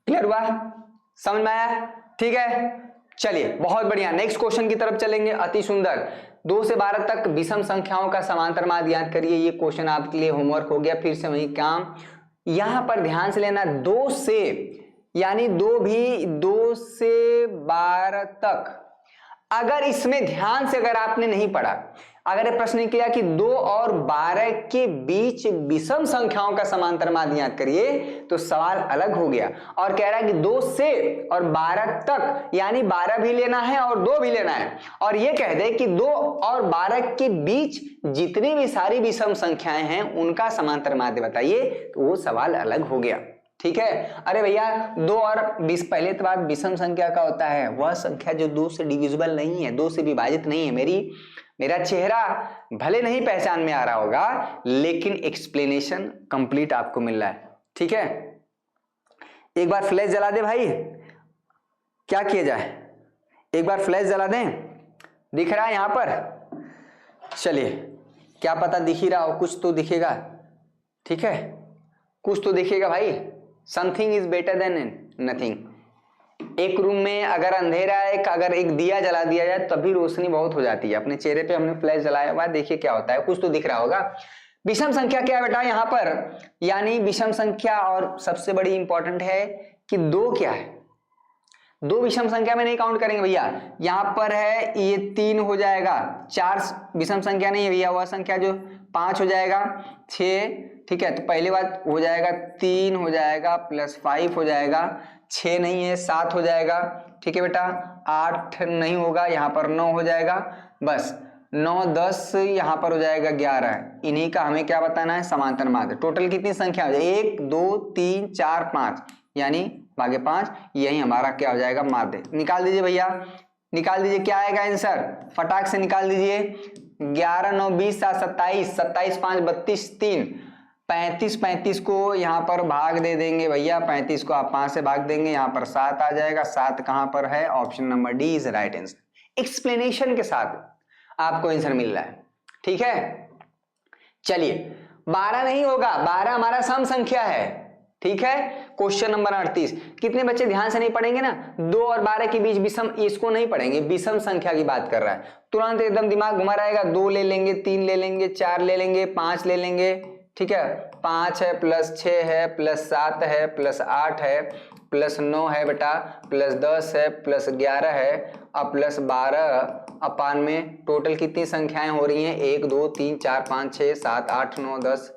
क्लियर हुआ, समझ में आया? ठीक है, चलिए बहुत बढ़िया, नेक्स्ट क्वेश्चन की तरफ चलेंगे। अति सुंदर, 2 से 12 तक विषम संख्याओं का समांतर माध्य ज्ञात करिए। ये क्वेश्चन आपके लिए होमवर्क हो गया, फिर से वही काम। यहां पर ध्यान से लेना, 2 से, यानी 2 भी 2 से 12 तक अगर इसमें ध्यान से अगर आपने नहीं पढ़ा, अगर ये प्रश्न किया कि 2 और 12 के बीच विषम संख्याओं का समांतर माध्य ज्ञात करिए, तो सवाल अलग हो गया। और कह रहा है कि 2 से और 12 तक, यानी 12 भी लेना है और 2 भी लेना है, और ये कह दे कि 2 और 12 के बीच जितनी भी सारी विषम संख्याएं हैं उनका समांतर माध्य बताइए, तो वो सवाल अलग हो गया। ठीक है। अरे भैया 2 और 20, पहले तो बात विषम संख्या का होता है वह संख्या जो 2 से डिविजिबल नहीं है, 2 से विभाजित नहीं है। मेरा चेहरा भले नहीं पहचान में आ रहा होगा, लेकिन एक्सप्लेनेशन कंप्लीट आपको मिल रहा है। ठीक है। एक बार फ्लैश जला दे भाई, क्या किया जाए, एक बार फ्लैश जला दें, दिख रहा है यहां पर? चलिए, क्या पता दिख ही रहा हो, कुछ तो दिखेगा। ठीक है, कुछ तो दिखेगा भाई। Something is better than nothing. एक रूम में अगर अंधेरा है, अगर एक दिया जला दिया जाए तभी रोशनी बहुत हो जाती है। अपने चेहरे पे हमने फ्लैश जलाया हुआ, देखिए क्या होता है, कुछ तो दिख रहा होगा। विषम संख्या क्या बेटा यहाँ पर, यानी विषम संख्या, और सबसे बड़ी इंपॉर्टेंट है कि 2 क्या है, 2 विषम संख्या में नहीं काउंट करेंगे भैया। यहां पर है ये 3 हो जाएगा, 4 विषम संख्या नहीं है भैया, वह संख्या जो 5 हो जाएगा, 6। ठीक है, तो पहली बात हो जाएगा 3 हो जाएगा प्लस 5 हो जाएगा, 6 नहीं है 7 हो जाएगा। ठीक है बेटा, 8 नहीं होगा, यहाँ पर 9 हो जाएगा, बस 9 10 यहाँ पर हो जाएगा 11। इन्हीं का हमें क्या बताना है, समांतर माध्य। टोटल कितनी संख्या हो जाएगी, 1 2 3 4 5, यानी भागे 5, यही हमारा क्या हो जाएगा, माध्य। निकाल दीजिए भैया, निकाल दीजिए, क्या आएगा आंसर, फटाक से निकाल दीजिए। 11 9 20 7 27, 27 5 32 3, 35, 35 को यहाँ पर भाग दे देंगे भैया, 35 को आप 5 से भाग देंगे, यहाँ पर 7 आ जाएगा। 7 कहां पर है, option number D is right answer. Explanation के साथ आपको आंसर मिल रहा है। ठीक है, चलिए 12 नहीं होगा, 12 हमारा सम संख्या है। ठीक है, क्वेश्चन नंबर 38। कितने बच्चे ध्यान से नहीं पढ़ेंगे ना, 2 और 12 के बीच विषम, इसको नहीं पढ़ेंगे, विषम संख्या की बात कर रहा है, तुरंत एकदम दिमाग घुमा रहेगा। 2 ले लेंगे, 3 ले लेंगे, 4 ले लेंगे, 5 ले लेंगे। ठीक है, 5 है प्लस 6 है प्लस 7 है प्लस 8 है प्लस 9 है बेटा, प्लस 10 है प्लस 11 है और प्लस 12 अपान में टोटल कितनी संख्याएं हो रही हैं, 1 2 3 4 5 6 7 8 9 10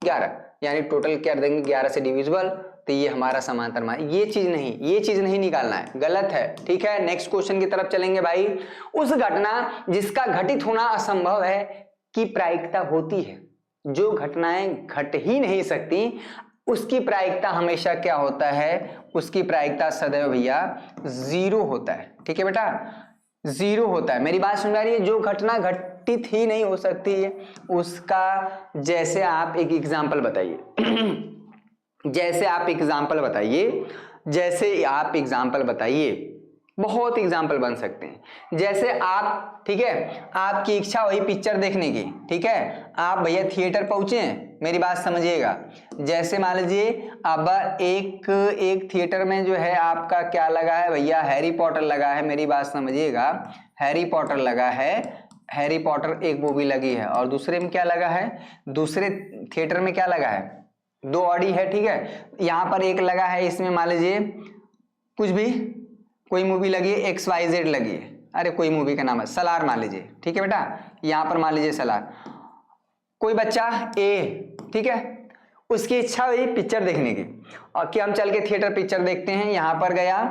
11, यानी टोटल क्या देंगे, 11 से डिविजिबल। तो ये हमारा समांतर माध्य। ये चीज नहीं निकालना है, गलत है। ठीक है, नेक्स्ट क्वेश्चन की तरफ चलेंगे भाई। उस घटना जिसका घटित होना असंभव है की प्रायिकता होती है, जो घटनाएं घट ही नहीं सकती उसकी प्रायिकता हमेशा क्या होता है, उसकी प्रायिकता सदैव भैया 0 होता है। ठीक है बेटा, 0 होता है। मेरी बात सुन रही है, जो घटना घटित ही नहीं हो सकती है उसका, जैसे आप एक एग्जाम्पल बताइए जैसे आप एग्जाम्पल बताइए, बहुत एग्जाम्पल बन सकते हैं। जैसे आप, ठीक है, आपकी इच्छा हुई पिक्चर देखने की, ठीक है, आप भैया थिएटर पहुंचे हैं, मेरी बात समझिएगा। जैसे मान लीजिए अब एक थिएटर में जो है आपका क्या लगा है भैया, हैरी पॉटर लगा है, मेरी बात समझिएगा, हैरी पॉटर लगा है, हैरी पॉटर एक मूवी लगी है, और दूसरे में क्या लगा है, दूसरे थिएटर में क्या लगा है, 2 ऑडी है। ठीक है, यहाँ पर एक लगा है, इसमें मान लीजिए कुछ भी कोई मूवी लगी है, XYZ लगी है, अरे कोई मूवी का नाम है सलार मान लीजिए। ठीक है बेटा, यहाँ पर मान लीजिए सलार, कोई बच्चा ए, ठीक है, उसकी इच्छा हुई पिक्चर देखने की, और कि हम चल के थिएटर पिक्चर देखते हैं, यहाँ पर गया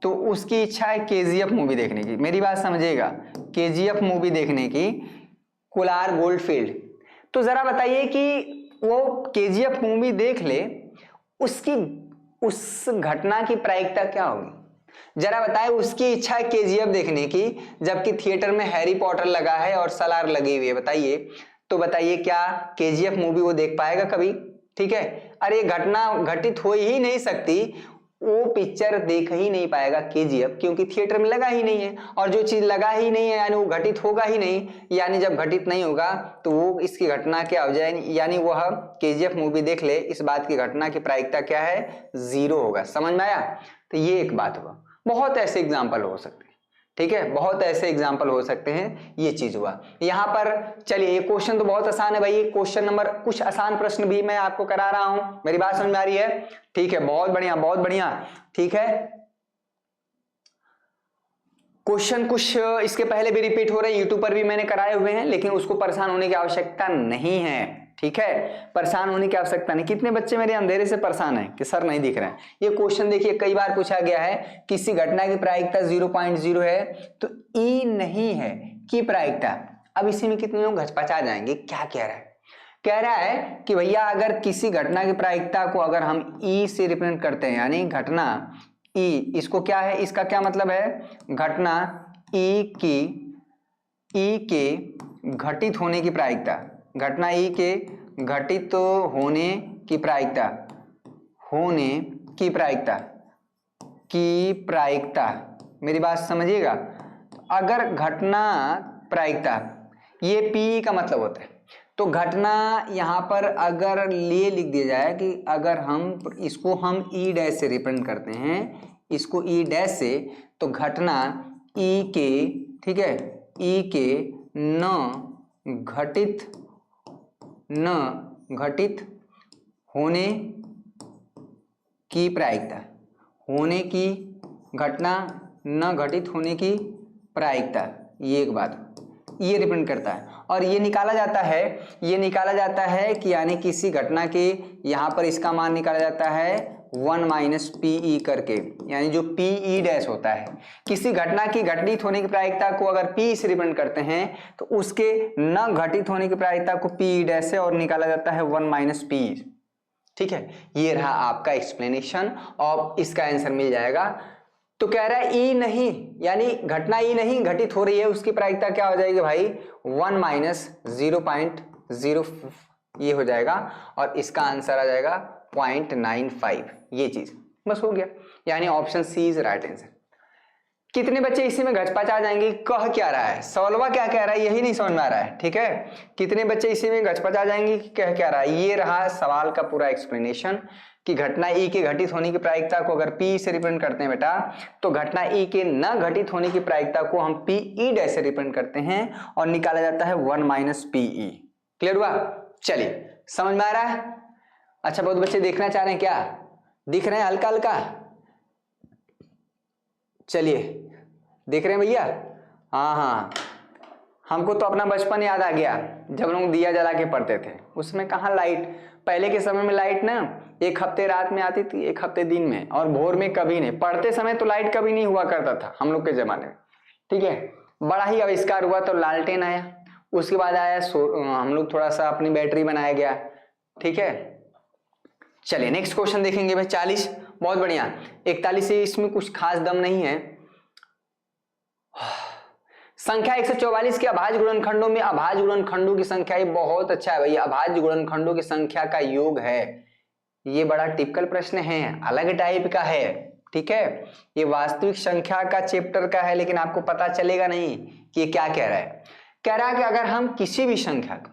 तो उसकी इच्छा है KGF मूवी देखने की, मेरी बात समझिएगा, KGF मूवी देखने की, कोलार गोल्डफील्ड। तो जरा बताइए कि वो KGF मूवी देख ले, उसकी उस घटना की प्रायिकता क्या होगी, जरा बताए। उसकी इच्छा है KGF देखने की, जबकि थिएटर में हैरी पॉटर लगा है और सलार लगी हुई है, बताइए। तो बताइए क्या KGF मूवी वो देख पाएगा कभी? ठीक है, अरे घटना घटित हो ही नहीं सकती, वो पिक्चर देख ही नहीं पाएगा KGF, क्योंकि थिएटर में लगा ही नहीं है, और जो चीज लगा ही नहीं है यानी वो घटित होगा ही नहीं, यानी जब घटित नहीं होगा तो वो इसकी घटना क्या हो जाए, यानी वह KGF मूवी देख ले, इस बात की घटना की प्रायिकता क्या है, 0 होगा। समझ में आया? तो ये एक बात हुआ। बहुत ऐसे एग्जाम्पल हो सकते हैं, ठीक है, बहुत ऐसे एग्जाम्पल हो सकते हैं। ये चीज हुआ यहां पर। चलिए, ये क्वेश्चन तो बहुत आसान है भाई, क्वेश्चन नंबर, कुछ आसान प्रश्न भी मैं आपको करा रहा हूं, मेरी बात समझ में आ रही है? ठीक है, बहुत बढ़िया बहुत बढ़िया। ठीक है, क्वेश्चन कुछ इसके पहले भी रिपीट हो रहे हैं, यूट्यूब पर भी मैंने कराए हुए हैं, लेकिन उसको परेशान होने की आवश्यकता नहीं है, ठीक है, परेशान होने की आवश्यकता नहीं। कितने बच्चे मेरे अंधेरे से परेशान हैं कि सर नहीं दिख रहे हैं? ये क्वेश्चन देखिए कई बार पूछा गया है, किसी घटना की प्रायिकता 0.0 है तो ई नहीं है की प्रायिकता। अब इसी में कितने लोग घचपचा जाएंगे, क्या कह रहा है? कह रहा है कि भैया अगर किसी घटना की प्रायिकता को अगर हम ई से रिप्रेजेंट करते हैं, यानी घटना ई, इसको क्या है, इसका क्या मतलब है, घटना ई के घटित होने की प्रायिकता, घटना ई के घटित होने की प्रायिकता, होने की प्रायिकता, मेरी बात समझिएगा। अगर घटना प्रायिकता, ये पी का मतलब होता है, तो घटना यहाँ पर अगर लिख दिया जाए कि अगर हम इसको हम ई डैश से रिप्रेजेंट करते हैं, इसको ई डैश से, तो घटना ई के, ठीक है, ई के न घटित होने की प्रायिकता, होने की घटना न घटित होने की प्रायिकता, ये एक बात, ये रिप्रेजेंट करता है। और ये निकाला जाता है कि यानी किसी घटना के यहाँ पर इसका मान निकाला जाता है 1 माइनस पीई करके, यानी जो पीई डैश होता है, किसी घटना की घटित होने की प्रायिकता को अगर पी से रिप्रेजेंट करते हैं तो उसके न घटित होने की प्रायिकता को पीई डैश से और निकाला जाता है 1 माइनस पी, ठीक है। ये रहा आपका एक्सप्लेनेशन और इसका आंसर मिल जाएगा। तो कह रहा है ई नहीं, यानी घटना ई नहीं घटित हो रही है, उसकी प्रायिकता क्या हो जाएगी भाई, 1 माइनस 0.0, ये हो जाएगा और इसका आंसर आ जाएगा 0.95, ये चीज बस हो गया, यानी option C is right answer. कितने बच्चे इसी में घचपचा जाएंगे, कह क्या रहा है, सवालवा क्या कह रहा है, यही नहीं समझ में आ रहा है, ठीक है। कितने बच्चे इसी में घचपचा जाएंगे कि कह क्या रहा है। ये रहा सवाल का पूरा एक्सप्लेनेशन कि घटना ई के घटित होने की प्रायिकता को अगर पी से रिप्रेजेंट करते हैं बेटा, तो घटना ई के न घटित होने की प्रायिकता को हम पी ई डैश से रिप्रेजेंट करते हैं और निकाला जाता है 1 माइनस पीई। क्लियर हुआ? चलिए समझ में आ रहा है? अच्छा, बहुत बच्चे देखना चाह रहे हैं, क्या दिख रहे हैं हल्का हल्का? चलिए देख रहे हैं भैया? हाँ, हमको तो अपना बचपन याद आ गया, जब लोग दिया जला के पढ़ते थे, उसमें कहाँ लाइट, पहले के समय में लाइट ना एक हफ्ते रात में आती थी, एक हफ्ते दिन में, और भोर में कभी नहीं, पढ़ते समय तो लाइट कभी नहीं हुआ करता था हम लोग के जमाने में, ठीक है। बड़ा ही आविष्कार हुआ तो लालटेन आया, उसके बाद आया हम लोग थोड़ा सा अपनी बैटरी बनाया गया, ठीक है। चलिए नेक्स्ट क्वेश्चन देखेंगे भाई 40, बहुत बढ़िया। 41 से इसमें कुछ खास दम नहीं है। संख्या 144 के अभाज्य गुणनखंडों में अभाज्य गुणनखंडों की संख्या, ये बहुत अच्छा है भैया, अभाज्य गुणनखंडों की संख्या का योग है। ये बड़ा टिपिकल प्रश्न है, अलग टाइप का है, ठीक है। ये वास्तविक संख्या का चैप्टर का है, लेकिन आपको पता चलेगा नहीं कि ये क्या कह रहा है। कह रहा है कि अगर हम किसी भी संख्या को,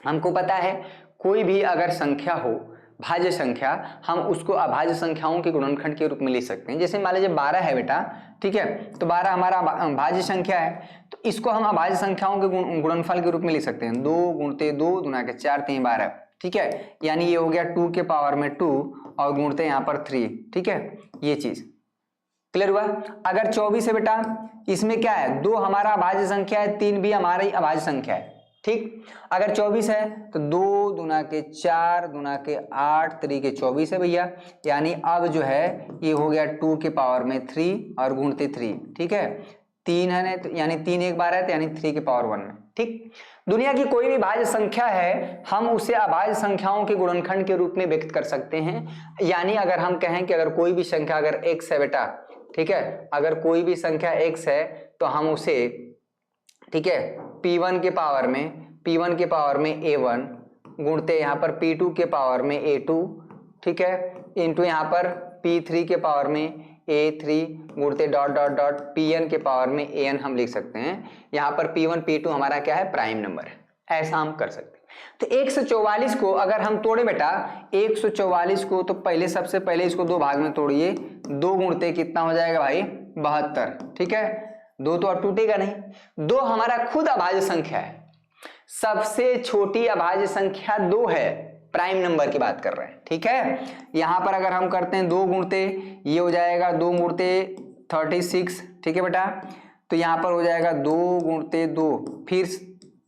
हमको पता है कोई भी अगर संख्या हो भाज्य संख्या, हम उसको अभाज्य संख्याओं के गुणनखंड के रूप में ले सकते हैं। जैसे मान लीजिए 12 है बेटा, ठीक है, तो 12 हमारा भाज्य संख्या है, तो इसको हम अभाज्य संख्याओं के गुणनफल के रूप में ले सकते हैं। 2 गुणते 2 गुना के 4 3 12, ठीक है, यानी ये हो गया 2 के पावर में 2 और गुणते यहाँ पर 3, ठीक है, ये चीज क्लियर हुआ। अगर 24 है बेटा, इसमें क्या है, 2 हमारा अभाज्य संख्या है, 3 भी हमारी अभाज्य संख्या है, ठीक। अगर 24 है तो 2 गुना के 4 गुना के 8 तरीके 24 है भैया, यानी अब जो है ये हो गया 2 के पावर में 3 और गुणते 3, ठीक है। 3 है तो यानी 3 एक बार है तो यानी 3 के पावर 1 में, ठीक। दुनिया की कोई भी भाज्य संख्या है, हम उसे अभाज्य संख्याओं के गुणनखंड के रूप में व्यक्त कर सकते हैं। यानी अगर हम कहें कि अगर कोई भी संख्या अगर x है बेटा, ठीक है, अगर कोई भी संख्या x है तो हम उसे, ठीक है, P1 के पावर में A1 गुणते यहाँ पर P2 के पावर में A2, ठीक है, इंटू यहाँ पर P3 के पावर में A3 गुणते डॉट डॉट डॉट Pn के पावर में An हम लिख सकते हैं। यहाँ पर P1 P2 हमारा क्या है, प्राइम नंबर है, ऐसा हम कर सकते हैं। तो 144 को अगर हम तोड़े बेटा, 144 को तो पहले सबसे पहले इसको 2 भाग में तोड़िए, 2 गुणते कितना हो जाएगा भाई, 72, ठीक है। 2 तो अब टूटेगा नहीं, 2 हमारा खुद अभाज्य संख्या है, सबसे छोटी अभाज्य संख्या 2 है, प्राइम नंबर की बात कर रहे हैं, ठीक है। यहां पर अगर हम करते हैं 2 गुणते, ये हो जाएगा 2 गुणते 36, ठीक है बेटा। तो यहाँ पर हो जाएगा 2 गुणते 2, फिर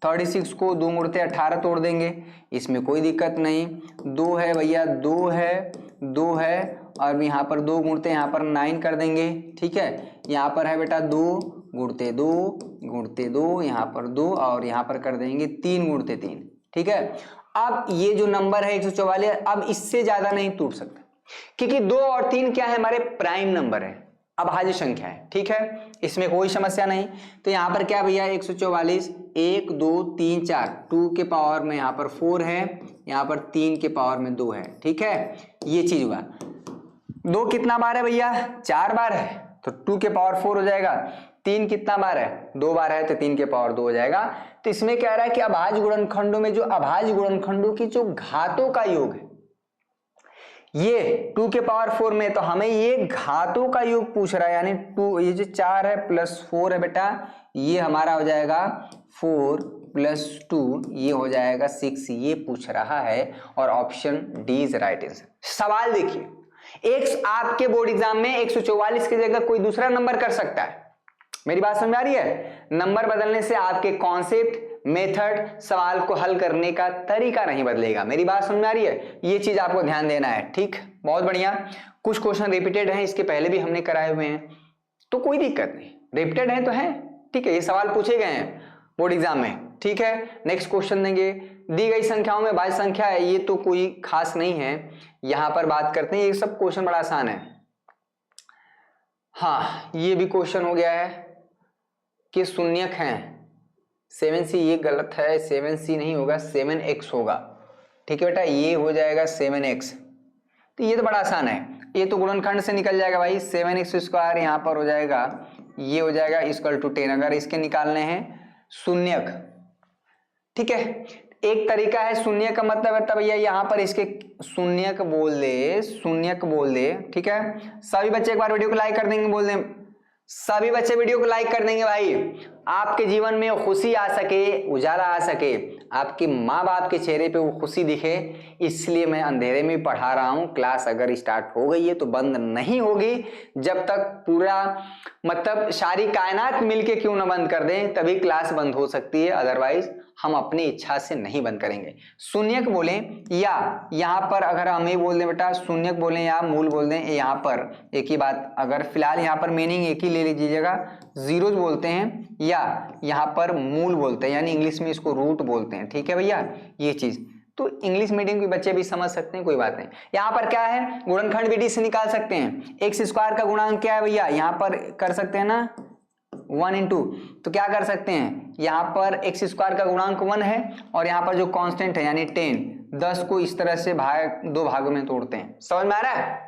36 को 2 गुणते 18 तोड़ देंगे, इसमें कोई दिक्कत नहीं। 2 है भैया, 2 है, 2 है, और यहाँ पर 2 गुणते यहाँ पर 9 कर देंगे, ठीक है। यहाँ पर है बेटा 2 गुणते 2 गुणते 2, यहाँ पर 2, और यहाँ पर कर देंगे 3 गुणते 3, ठीक है। अब ये जो नंबर है 144, अब इससे ज्यादा नहीं टूट सकता, क्योंकि 2 और 3 क्या है, हमारे प्राइम नंबर है, अभाज्य संख्या है, ठीक है, इसमें कोई समस्या नहीं। तो यहाँ पर क्या भैया 144, 1 2 3 4, 2 के पावर में यहाँ पर 4 है, यहाँ पर 3 के पावर में 2 है, ठीक है। ये चीज हुआ। 2 कितना बार है भैया, 4 बार है, तो 2 के पावर 4 हो जाएगा। 3 कितना बार है, 2 बार है, तो 3 के पावर 2 हो जाएगा। तो इसमें कह रहा है कि अभाज्य गुणनखंडों में जो अभाज्य गुणनखंडों की जो घातों का योग है, ये 2 के पावर 4 में, तो हमें ये घातों का योग पूछ रहा है, यानी 2, ये जो 4 है प्लस 4 है बेटा, ये हमारा हो जाएगा 4 प्लस 2, ये हो जाएगा 6, ये पूछ रहा है, और option D is right answer. सवाल देखिए, एक आपके बोर्ड एग्जाम में 144 की जगह कोई दूसरा नंबर कर सकता है, मेरी बात समझ आ रही है। नंबर बदलने से आपके कॉन्सेप्ट, मेथड, सवाल को हल करने का तरीका नहीं बदलेगा, मेरी बात समझ में आ रही है, ये चीज आपको ध्यान देना है, ठीक। बहुत बढ़िया। कुछ क्वेश्चन रिपीटेड हैं, इसके पहले भी हमने कराए हुए हैं, तो कोई दिक्कत नहीं, रिपीटेड है तो है, ठीक है, ये सवाल पूछे गए हैं बोर्ड एग्जाम में, ठीक है। नेक्स्ट क्वेश्चन देंगे। दी गई संख्याओं में भाज्य संख्या है, ये तो कोई खास नहीं है, यहां पर बात करते हैं, ये सब क्वेश्चन बड़ा आसान है। हाँ, ये भी क्वेश्चन हो गया है कि शून्यक हैं 7c, ये गलत है, 7c नहीं होगा, 7x होगा, ठीक है बेटा, ये हो जाएगा 7x। तो ये तो बड़ा आसान है, ये तो गुणनखंड से निकल जाएगा भाई, 7x स्क्वायर यहाँ पर हो जाएगा, ये हो जाएगा इक्वल टू 10, अगर इसके निकालने हैं शून्यक, ठीक है। एक तरीका है शून्य का मतलब है, तब भैया यहाँ पर इसके शून्यक बोल दे, शून्यक बोल दे, ठीक है। सभी बच्चे एक बार वीडियो को लाइक कर देंगे, बोल दें सभी बच्चे वीडियो को लाइक कर देंगे भाई, आपके जीवन में खुशी आ सके, उजाला आ सके, आपके माँ बाप के चेहरे पे वो खुशी दिखे, इसलिए मैं अंधेरे में पढ़ा रहा हूँ। क्लास अगर स्टार्ट हो गई है तो बंद नहीं होगी जब तक पूरा मतलब सारी कायनात मिलके क्यों ना बंद कर दें, तभी क्लास बंद हो सकती है, अदरवाइज हम अपनी इच्छा से नहीं बंद करेंगे। शून्यक बोलें या यहाँ पर अगर हम ये बोल दें बेटा शून्यक बोलें या मूल बोल दें, यहाँ पर एक ही बात, अगर फिलहाल यहाँ पर मीनिंग एक ही ले लीजिएगा, जीरोज बोलते हैं या यहाँ पर मूल बोलते हैं, यानी इंग्लिश में इसको रूट बोलते हैं, ठीक है भैया। ये चीज तो इंग्लिश मीडियम के बच्चे भी समझ सकते हैं, कोई बात नहीं। यहाँ पर क्या है, गुणनखंड विधि से निकाल सकते हैं। एक्स स्क्वायर का गुणांक क्या है भैया, यहाँ पर कर सकते हैं ना 1 into, तो क्या कर सकते हैं, यहाँ पर एक्स स्क्वायर का गुणांक 1 है, और यहाँ पर जो कांस्टेंट है यानी 10 को इस तरह से दो भागों में तोड़ते हैं। समझ में आ रहा है,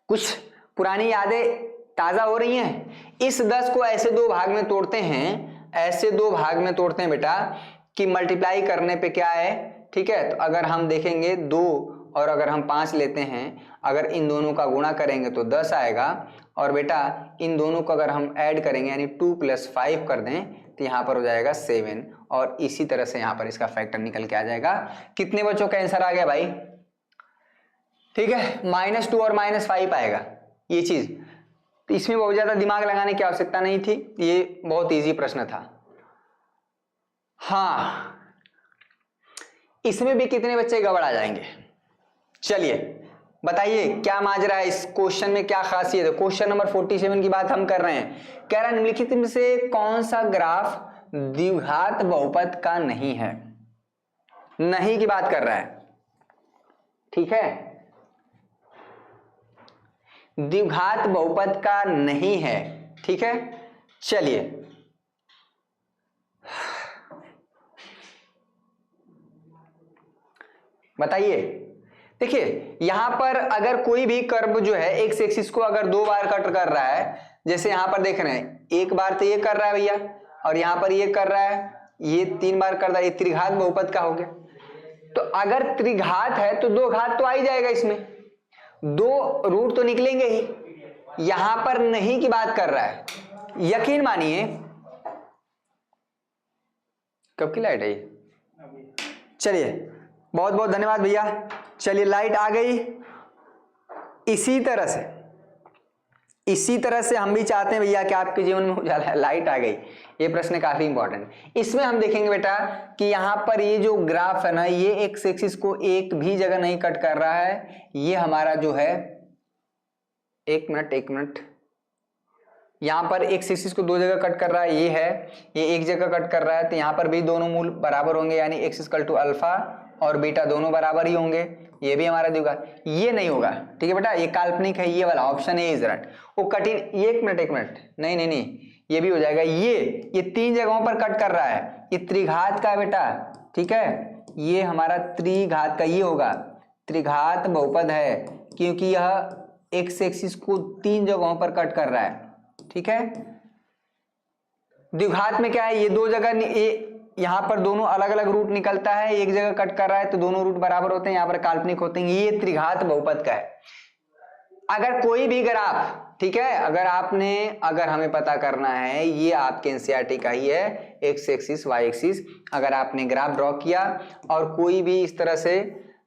कुछ पुरानी यादें ताजा हो रही हैं। इस 10 को ऐसे दो भाग में तोड़ते हैं, ऐसे दो भाग में तोड़ते हैं बेटा कि मल्टीप्लाई करने पे क्या है, ठीक है। तो अगर हम देखेंगे 2 और अगर हम 5 लेते हैं, अगर इन दोनों का गुणा करेंगे तो 10 आएगा, और बेटा इन दोनों को अगर हम ऐड करेंगे यानी 2 + 5 कर दें तो यहाँ पर हो जाएगा 7, और इसी तरह से यहाँ पर इसका फैक्टर निकल के आ जाएगा। कितने बच्चों का आंसर आ गया भाई, ठीक है, -2 और -5 आएगा। ये चीज तो इसमें बहुत ज्यादा दिमाग लगाने की आवश्यकता नहीं थी, ये बहुत इजी प्रश्न था। हाँ, इसमें भी कितने बच्चे गड़बड़ा जाएंगे, चलिए बताइए क्या माजरा है इस क्वेश्चन में, क्या खासियत है। क्वेश्चन नंबर 47 की बात हम कर रहे हैं। कह रहा है निम्नलिखित में से कौन सा ग्राफ द्विघात बहुपद का नहीं है, नहीं की बात कर रहा है, ठीक है, द्विघात बहुपद का नहीं है, ठीक है। चलिए बताइए, देखिए यहां पर अगर कोई भी कर्व जो है एक्स एक्सिस को अगर 2 बार कट कर रहा है, जैसे यहां पर देख रहे हैं, एक बार तो ये कर रहा है भैया, और यहां पर ये कर रहा है, ये 3 बार कर रहा है, ये त्रिघात बहुपद का हो गया। तो अगर त्रिघात है तो 2 घात तो आ ही जाएगा, इसमें 2 रूट तो निकलेंगे ही। यहां पर नहीं की बात कर रहा है, यकीन मानिए। कब की लाइट है ये, चलिए बहुत बहुत धन्यवाद भैया। चलिए लाइट आ गई। इसी तरह से इसी तरह से हम भी चाहते हैं भैया कि आपके जीवन में उजाला, लाइट आ गई। ये प्रश्न काफी इंपॉर्टेंट। इसमें हम देखेंगे बेटा कि यहाँ पर ये जो ग्राफ है ना, ये एक्स एक्सिस को एक भी जगह नहीं कट कर रहा है। ये हमारा जो है, एक मिनट, यहाँ पर एक्स एक्सिस को दो जगह कट कर रहा है, ये है, ये एक जगह कट कर रहा है। तो यहाँ पर भी दोनों मूल बराबर होंगे, यानी एक्स इक्वल टू अल्फा और बीटा दोनों बराबर ही होंगे। ये भी हमारा द्विघात, ये नहीं होगा, ठीक है बेटा, ये काल्पनिक है, ये वाला ऑप्शन ए इज राइट। वो कठिन, एक मिनट, नहीं, ये भी हो जाएगा। ये तीन जगहों पर कट कर रहा है, ये त्रिघात का है बेटा, ठीक है, ये हमारा त्रिघात का ये होगा, त्रिघात बहुपद है, क्योंकि यह एक्स एक्सिस को तीन जगहों पर कट कर रहा है, ठीक है। द्विघात में क्या है, ये दो जगह, यहां पर दोनों अलग अलग रूट निकलता है, एक जगह कट कर रहा है तो दोनों रूट बराबर होते हैं, यहां पर काल्पनिक होते हैं। ये त्रिघात बहुपद का है। अगर कोई भी ग्राफ, ठीक है, अगर हमें पता करना है, ये आपके एनसीईआरटी का ही है, एक्स एक्सिस वाई एक्सिस, अगर आपने ग्राफ ड्रॉ किया और कोई भी इस तरह से,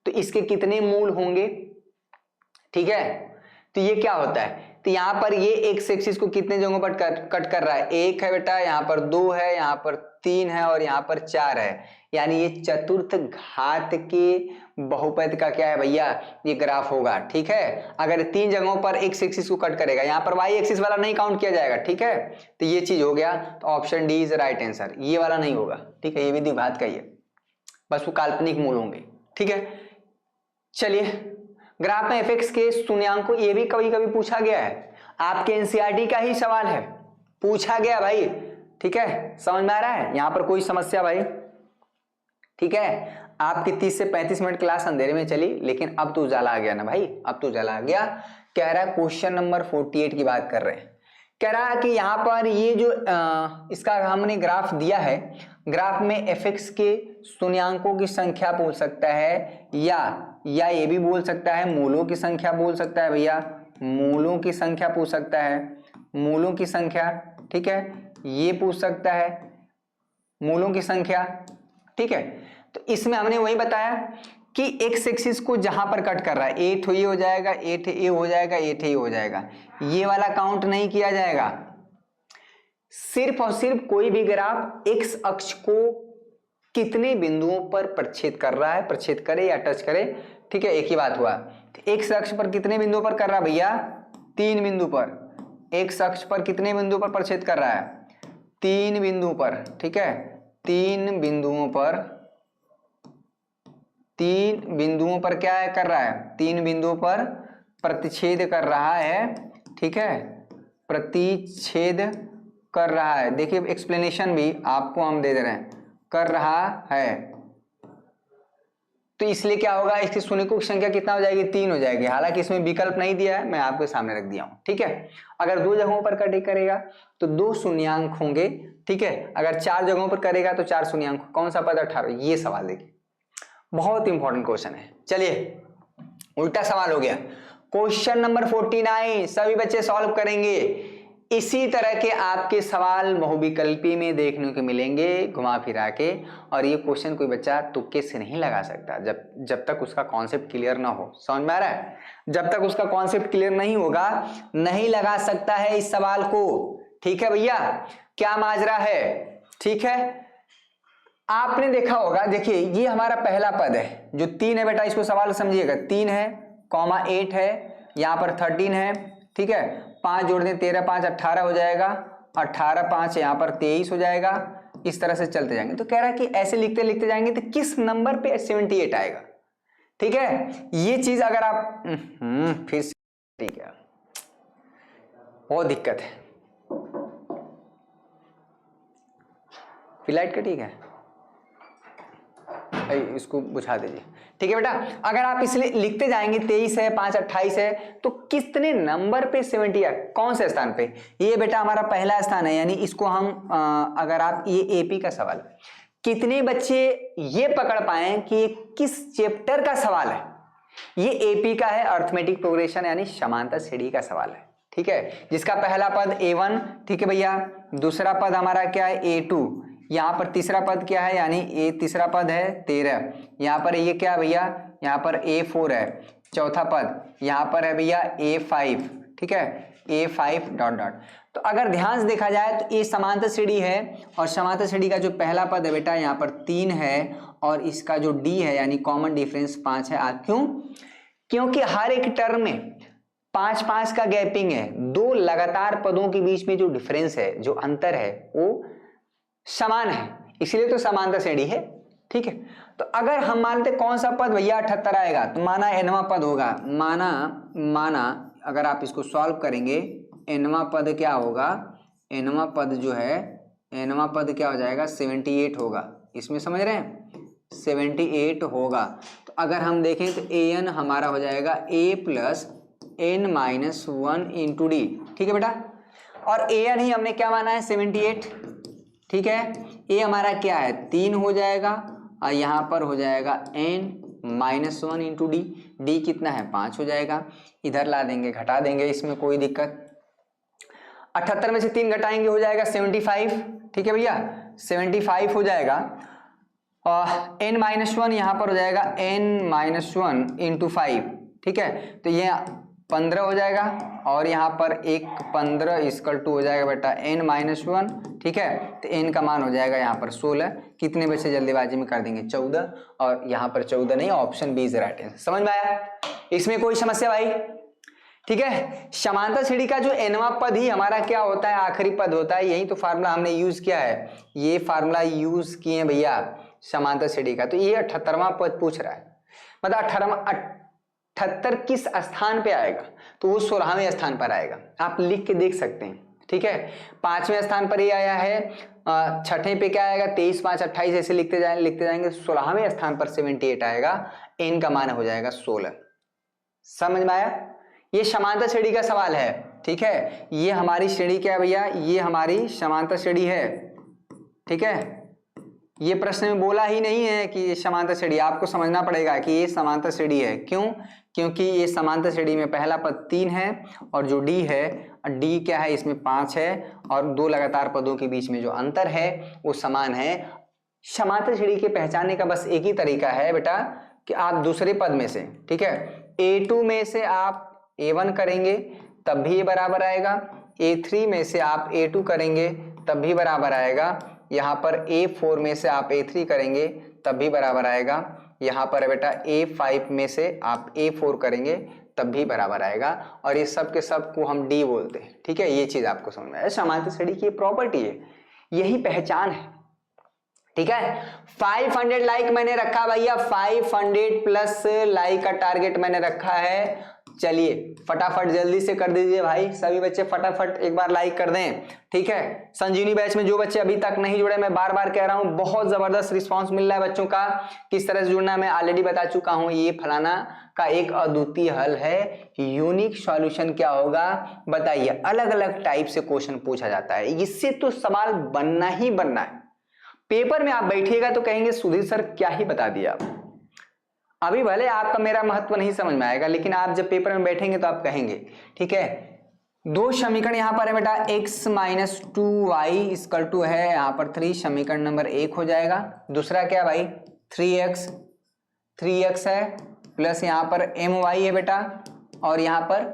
तो इसके कितने मूल होंगे, ठीक है। तो ये क्या होता है, तो यहाँ पर ये एक्स एक्सिस को कितने जगहों पर कट कर रहा है, एक है बेटा, यहाँ पर दो है, यहाँ पर तीन है और यहाँ पर चार है, यानी ये चतुर्थ घात के बहुपद का क्या है भैया, ये ग्राफ होगा, ठीक है। अगर तीन जगहों पर एक्स एक्सिस को कट करेगा, यहाँ पर वाई एक्सिस वाला नहीं काउंट किया जाएगा, ठीक है। तो ये चीज हो गया, तो option D is right answer, ये वाला नहीं होगा, ठीक है, ये भी द्विघात का ही है, बस वो काल्पनिक मूल होंगे, ठीक है। चलिए, ग्राफ में एफ के शून्यांक को, ये भी कभी कभी पूछा गया है, आपके एनसीईआरटी का ही सवाल है, पूछा गया भाई, ठीक है, समझ में आ रहा है, यहां पर कोई समस्या भाई, ठीक है। आपकी 30 से 35 मिनट क्लास अंधेरे में चली, लेकिन अब तो उजाला आ गया ना भाई, अब तो उजाला आ गया। कह रहा है क्वेश्चन नंबर 48 की बात कर रहे हैं, कह रहा है कि यहाँ पर ये जो इसका हमने ग्राफ दिया है, ग्राफ में एफ के शून्यांकों की संख्या पूछ सकता है, या ये भी बोल सकता है मूलों की संख्या बोल सकता है भैया, मूलों की संख्या पूछ सकता है, मूलों की संख्या, ठीक है, ये पूछ सकता है मूलों की संख्या, ठीक है। तो इसमें हमने वही बताया कि एक्स एक्सिस को जहां पर कट कर रहा है, 8 ये हो जाएगा, 8 ये हो जाएगा, 8 ये हो जाएगा, ये वाला काउंट नहीं किया जाएगा। सिर्फ और सिर्फ कोई भी ग्राफ एक्स अक्ष को कितने बिंदुओं पर प्रक्षेद कर रहा है, प्रक्षेद करे या टच करे, ठीक है, एक ही बात हुआ। एक्स अक्ष पर कितने बिंदुओं पर कर रहा है भैया, 3 बिंदु पर। एक्स अक्ष पर कितने बिंदुओं पर प्रक्षेद कर रहा है, 3 बिंदु पर, ठीक है, 3 बिंदुओं पर, 3 बिंदुओं पर क्या है कर रहा है, 3 बिंदुओं पर प्रतिच्छेद कर रहा है, ठीक है, प्रतिच्छेद कर रहा है। देखिए एक्सप्लेनेशन भी आपको हम दे रहे हैं, कर रहा है, तो इसलिए क्या होगा, इसकी शून्यकों की संख्या कितना हो जाएगी, 3 हो जाएगी। हालांकि इसमें विकल्प नहीं दिया है, मैं आपके सामने रख दिया हूं, ठीक है। अगर 2 जगहों पर कटिंग करेगा तो 2 शून्यांक होंगे, ठीक है। अगर 4 जगहों पर करेगा तो 4 शून्यांक, कौन सा पद, 18। ये सवाल देखिए, बहुत इंपॉर्टेंट क्वेश्चन है। चलिए उल्टा सवाल हो गया, क्वेश्चन नंबर 49 सभी बच्चे सॉल्व करेंगे। इसी तरह के आपके सवाल बहुविकल्पी में देखने को मिलेंगे घुमा फिरा के, और ये क्वेश्चन कोई बच्चा तुक्के से नहीं लगा सकता जब तक उसका कॉन्सेप्ट क्लियर ना हो। समझ में आ रहा है, जब तक उसका कॉन्सेप्ट क्लियर नहीं होगा नहीं लगा सकता है इस सवाल को, ठीक है भैया, क्या माजरा है, ठीक है। आपने देखा होगा, देखिए ये हमारा पहला पद है जो 3 है बेटा, इसको सवाल समझिएगा, 3 है, 8 है, यहाँ पर 13 है, ठीक है, 5 जोड़ दें 13, 5 18 हो जाएगा, 18 5 यहाँ पर 23 हो जाएगा, इस तरह से चलते जाएंगे। तो कह रहा है कि ऐसे लिखते लिखते जाएंगे तो किस नंबर पे 78 आएगा, ठीक है। ये चीज अगर आप फिर से, ठीक है, बहुत दिक्कत है, फिलाइट का, ठीक है, इसको बुझा दीजिए, ठीक है बेटा। अगर आप इसलिए लिखते जाएंगे 23 है, 5 28 है, तो कितने नंबर पे 70 है, कौन से स्थान पे, ये बेटा हमारा पहला स्थान है, यानी इसको हम अगर आप, ये एपी का सवाल, कितने बच्चे ये पकड़ पाए कि किस चैप्टर का सवाल है, ये एपी का है, अर्थमेटिक प्रोग्रेशन यानी समांतर श्रेणी का सवाल है, ठीक है, जिसका पहला पद A1, ठीक है भैया, दूसरा पद हमारा क्या है A2, यहाँ पर तीसरा पद क्या है, यानी ये तीसरा पद है 13, यहाँ पर ये क्या है भैया, यहाँ पर A4 है, चौथा पद यहाँ पर है भैया A5, ठीक है, A5 डॉट डॉट। तो अगर ध्यान से देखा जाए तो ये समांतर श्रेणी है और समांतर श्रेणी का जो पहला पद है बेटा यहाँ पर 3 है और इसका जो D है यानी कॉमन डिफरेंस 5 है। आप क्यों? क्योंकि हर एक टर्म में 5-5 का गैपिंग है, दो लगातार पदों के बीच में जो डिफरेंस है, जो अंतर है वो समान है, इसलिए तो समांतर श्रेणी है। ठीक है, तो अगर हम मानते कौन सा पद भैया 78 आएगा तो माना nवां पद होगा, माना अगर आप इसको सॉल्व करेंगे nवां पद क्या होगा, nवां पद जो है nवां पद क्या हो जाएगा 78 होगा। इसमें समझ रहे हैं 78 होगा। तो अगर हम देखें तो an हमारा हो जाएगा a plus n-1 into D. ठीक है बेटा, और an ही हमने क्या माना है 78। ठीक है, a हमारा क्या है 3 हो जाएगा और यहाँ पर हो जाएगा n-1 इंटू डी। डी कितना है 5 हो जाएगा, इधर ला देंगे घटा देंगे, इसमें कोई दिक्कत। 78 में से 3 घटाएंगे हो जाएगा 75। ठीक है भैया 75 हो जाएगा और n-1 यहाँ पर हो जाएगा n-1 इंटू 5। ठीक है, तो ये 15 हो जाएगा और यहाँ पर एक 15 इक्वल टू हो जाएगा बेटा n-1। ठीक है, तो n का मान हो जाएगा यहाँ पर 16। कितने बचे जल्दीबाजी में कर देंगे 14 और यहाँ पर 14 नहीं, option B is right answer. समझ में आया? इसमें कोई समस्या भाई? ठीक है, समांतर श्रेणी का जो nवां पद ही हमारा क्या होता है आखिरी पद होता है, यही तो फार्मूला हमने यूज किया है, ये फार्मूला यूज किए भैया समांतर श्रेणी का। तो ये 78वां पद पूछ रहा है, मतलब 78 किस स्थान पे आएगा, तो वो 16वें स्थान पर आएगा। आप लिख के देख सकते हैं। ठीक है, 5वें स्थान पर ये आया है, छठे पे क्या आएगा 23, 5, 28 ऐसे लिखते जाएंगे। 16वें स्थान पर 78 आएगा, n का मान हो जाएगा 16। समझ में आया? ये समांतर श्रेणी का सवाल है। ठीक है, ये हमारी श्रेणी क्या है भैया, ये हमारी समांतर श्रेणी है। ठीक है, ये प्रश्न में बोला ही नहीं है कि ये समांतर श्रेणी, आपको समझना पड़ेगा कि ये समांतर श्रेणी है। क्यों? क्योंकि ये समांतर श्रेणी में पहला पद 3 है और जो डी है, डी क्या है इसमें 5 है और दो लगातार पदों के बीच में जो अंतर है वो समान है। समांतर श्रेणी के पहचानने का बस एक ही तरीका है बेटा कि आप दूसरे पद में से, ठीक है, A2 में से आप A1 करेंगे तब भी ये बराबर आएगा, A3 में से आप A2 करेंगे तब भी बराबर आएगा, यहाँ पर A4 में से आप A3 करेंगे तब भी बराबर आएगा, यहाँ पर बेटा A5 में से आप A4 करेंगे तब भी बराबर आएगा, और ये सब के सब को हम D बोलते हैं। ठीक है, ये चीज आपको समझ में आया। समांतर श्रेणी की प्रॉपर्टी है, यही पहचान है। ठीक है, 500 लाइक मैंने रखा भैया, 500 प्लस लाइक का टारगेट मैंने रखा है। चलिए फटाफट जल्दी से कर दीजिए भाई, सभी बच्चे फटाफट एक बार लाइक कर दें। ठीक है, संजीवनी बैच में जो बच्चे अभी तक नहीं जुड़े, मैं बार बार कह रहा हूं, बहुत जबरदस्त रिस्पांस मिल रहा है बच्चों का। किस तरह से जुड़ना मैं ऑलरेडी बता चुका हूं। ये फलाना का एक अद्वितीय हल है, यूनिक सॉल्यूशन क्या होगा बताइए। अलग अलग टाइप से क्वेश्चन पूछा जाता है, इससे तो सवाल बनना ही बनना है। पेपर में आप बैठिएगा तो कहेंगे सुधीर सर क्या ही बता दिया। अभी भले आपका मेरा महत्व नहीं समझ में आएगा, लेकिन आप जब पेपर में बैठेंगे तो आप कहेंगे। ठीक है, दो समीकरण यहाँ पर है बेटा, x minus 2y equal to है यहाँ पर 3, समीकरण नंबर 1 हो जाएगा। दूसरा क्या भाई 3x है प्लस यहाँ पर my है बेटा, और यहाँ पर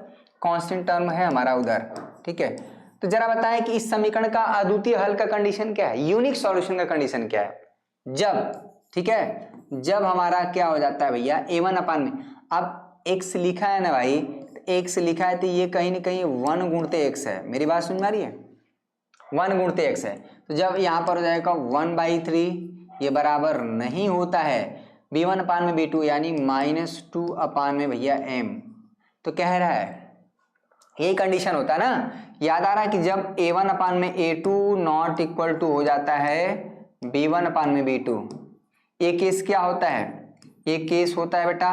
कांस्टेंट टर्म है हमारा उधर। ठीक है, तो जरा बताएं कि इस समीकरण का अद्वितीय हल का कंडीशन क्या है, यूनिक सॉल्यूशन का कंडीशन क्या है। जब, ठीक है, जब हमारा क्या हो जाता है भैया a1 अपान में, अब x लिखा है ना भाई, x लिखा है तो ये कहीं ना कहीं 1 गुणते x है। मेरी बात समझ में आ रही है, 1 गुणते x है। तो जब यहाँ पर हो जाएगा 1/3, ये बराबर नहीं होता है b1 अपान में b2 यानी -2 अपान में भैया m। तो कह रहा है यही कंडीशन होता है ना, याद आ रहा है कि जब a1 अपान में a2 नॉट इक्वल टू हो जाता है b1 अपान में b2, ये केस क्या होता है, ये केस होता है बेटा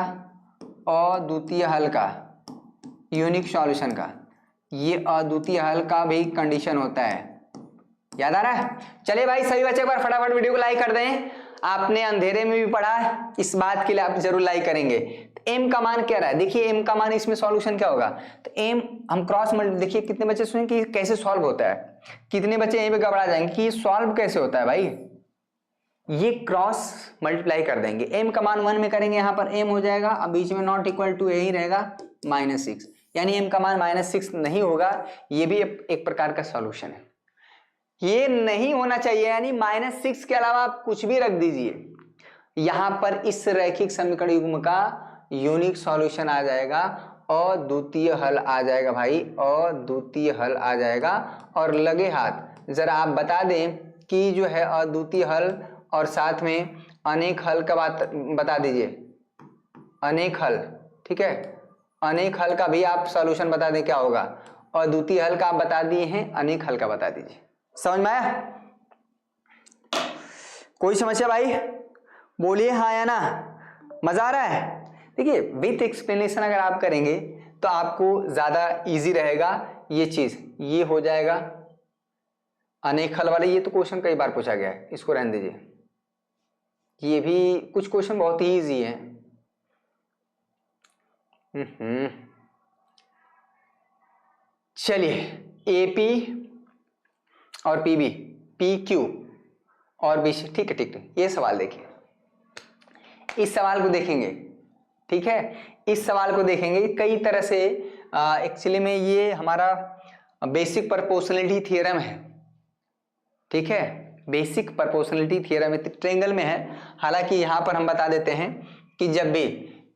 अद्वितीय हल का, यूनिक सॉल्यूशन का। ये अद्वितीय हल का भी कंडीशन होता है, याद आ रहा है। चलिए भाई सभी बच्चे एक बार फटाफट वीडियो को लाइक कर दें। आपने अंधेरे में भी पढ़ा है, इस बात के लिए आप जरूर लाइक करेंगे। तो m का मान क्या रहा है, देखिए m का मान, इसमें सॉल्यूशन क्या होगा, तो m हम क्रॉस मल्टीप्लाई, देखिए कितने बच्चे सुने कि कैसे सॉल्व होता है, कितने बच्चे यहीं पे घबरा जाएंगे कि सॉल्व कैसे होता है भाई। ये क्रॉस मल्टीप्लाई कर देंगे, m का मान 1 में करेंगे, यहाँ पर m हो जाएगा, अब बीच में नॉट इक्वल टू यही रहेगा -6। यानी m का मान -6 नहीं होगा, ये भी एक प्रकार का सॉल्यूशन है। ये नहीं होना चाहिए, यानी -6 के अलावा आप कुछ भी रख दीजिए, यहां पर इस रैखिक समीकरण युग्म का यूनिक सॉल्यूशन आ जाएगा, अद्वितीय हल आ जाएगा भाई, अद्वितीय हल आ जाएगा। और लगे हाथ जरा आप बता दें कि जो है अद्वितीय हल और साथ में अनेक हल का बात बता दीजिए, अनेक हल, ठीक है, अनेक हल का भी आप सॉल्यूशन बता दें क्या होगा। अद्वितीय हल का आप बता दिए हैं, अनेक हल का बता दीजिए। समझ में आया? कोई समस्या भाई? बोलिए हाँ या ना। मजा आ रहा है? देखिए विथ एक्सप्लेनेशन अगर आप करेंगे तो आपको ज्यादा इजी रहेगा ये चीज। ये हो जाएगा अनेक हल वाले, ये तो क्वेश्चन कई बार पूछा गया है, इसको रहने दीजिए। ये भी कुछ क्वेश्चन बहुत ही इजी है। चलिए एपी और पीबी, पी क्यू और बीसी, ठीक है ठीक है। ये सवाल देखिए, इस सवाल को देखेंगे, ठीक है, इस सवाल को देखेंगे कई तरह से। एक्चुअली में ये हमारा बेसिक प्रोपोर्शनलिटी थ्योरम है, ठीक है, बेसिक प्रोपोर्शनलिटी थ्योरम ट्रायंगल में है। हालांकि यहाँ पर हम बता देते हैं कि जब भी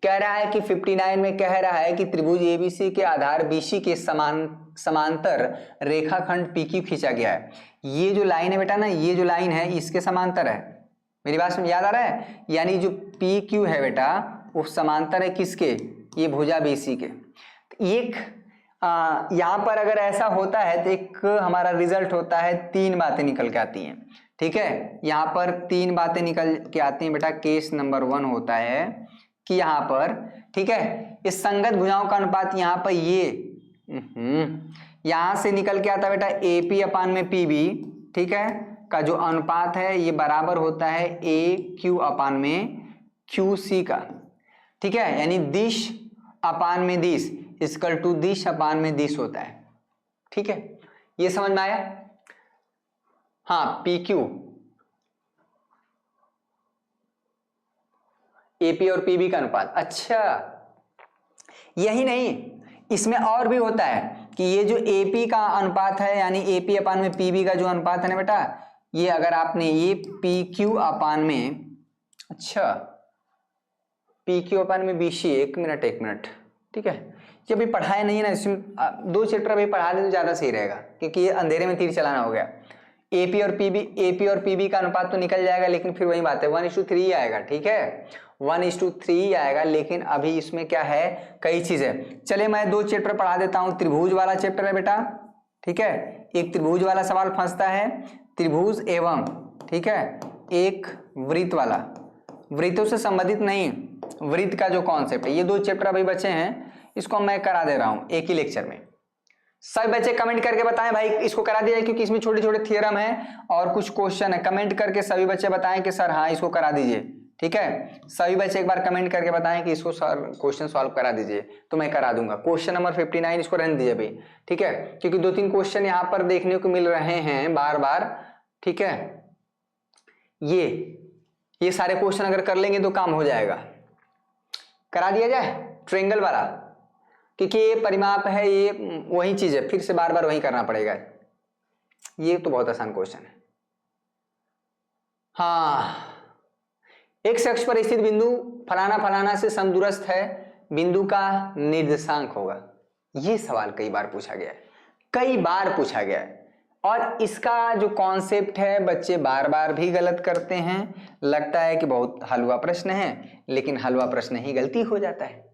कह रहा है कि 59 में कह रहा है कि त्रिभुज एबीसी के आधार बीसी के समांतर रेखाखंड पीक्यू खींचा गया है। ये जो लाइन है बेटा ना, ये जो लाइन है इसके समांतर है। मेरी बात समझ याद आ रहा है? यानी जो पी क्यू है बेटा वो समांतर है किसके? ये भुजा बीसी के। एक यहाँ पर अगर ऐसा होता है तो एक हमारा रिजल्ट होता है, 3 बातें निकल के आती हैं, ठीक है। यहाँ पर 3 बातें निकल के आती हैं बेटा। केस नंबर 1 होता है कि यहाँ पर, ठीक है, इस संगत भुजाओं का अनुपात यहाँ पर ये यहाँ से निकल के आता है बेटा एपी अपान में पीबी, ठीक है, का जो अनुपात है ये बराबर होता है ए क्यू अपान में क्यू सी का, ठीक है। यानी दिश अपान में दिश इक्वल टू दिश अपान में दिश होता है, ठीक है। ये समझ में आया? हाँ, पी क्यू, एपी और पीबी का अनुपात। अच्छा, यही नहीं, इसमें और भी होता है कि ये जो एपी का अनुपात है यानी एपी अपान में पीबी का जो अनुपात है ना बेटा, ये अगर आपने ये पी क्यू अपान में, अच्छा पी क्यू अपान में बीसी, एक मिनट, ठीक है, ये अभी पढ़ाया नहीं है ना, इसमें 2 चैप्टर अभी पढ़ा दे तो ज्यादा सही रहेगा, क्योंकि ये अंधेरे में तीर चलाना हो गया। एपी और पीबी का अनुपात तो निकल जाएगा, लेकिन फिर वही बात है 1:3 आएगा, ठीक है, 1:3 आएगा। लेकिन अभी इसमें क्या है, कई चीजें। चले मैं 2 चैप्टर पढ़ा देता हूं। त्रिभुज वाला चैप्टर है बेटा, ठीक है, एक त्रिभुज वाला सवाल फंसता है, त्रिभुज एवं, ठीक है, एक वृत्त वाला, वृत्तों से संबंधित नहीं, वृत्त का जो कॉन्सेप्ट है। ये 2 चैप्टर अभी बचे हैं, इसको मैं करा दे रहा हूं एक ही लेक्चर में। सभी बच्चे कमेंट करके बताएं भाई इसको करा दिया, क्योंकि इसमें छोटे छोटे थ्योरम है और कुछ क्वेश्चन है। कमेंट करके सभी बच्चे बताएं कि सर हाँ इसको करा दीजिए, ठीक है। सभी बच्चे एक बार कमेंट करके बताएं कि इसको सर क्वेश्चन सॉल्व करा दीजिए, तो मैं करा दूंगा। क्वेश्चन नंबर 59 इसको रहने दीजिए भाई, ठीक है, क्योंकि 2-3 क्वेश्चन यहाँ पर देखने को मिल रहे हैं बार बार, ठीक है। ये सारे क्वेश्चन अगर कर लेंगे तो काम हो जाएगा। करा दिया जाए ट्रायंगल वाला, क्योंकि ये परिमाप है, ये वही चीज है, फिर से बार बार वही करना पड़ेगा। ये तो बहुत आसान क्वेश्चन है। हाँ, एक्स अक्ष पर स्थित बिंदु फलाना फलाना से समदूरस्थ है, बिंदु का निर्देशांक होगा। ये सवाल कई बार पूछा गया है, कई बार पूछा गया है, और इसका जो कॉन्सेप्ट है बच्चे बार बार भी गलत करते हैं। लगता है कि बहुत हलवा प्रश्न है, लेकिन हलवा प्रश्न ही गलती हो जाता है।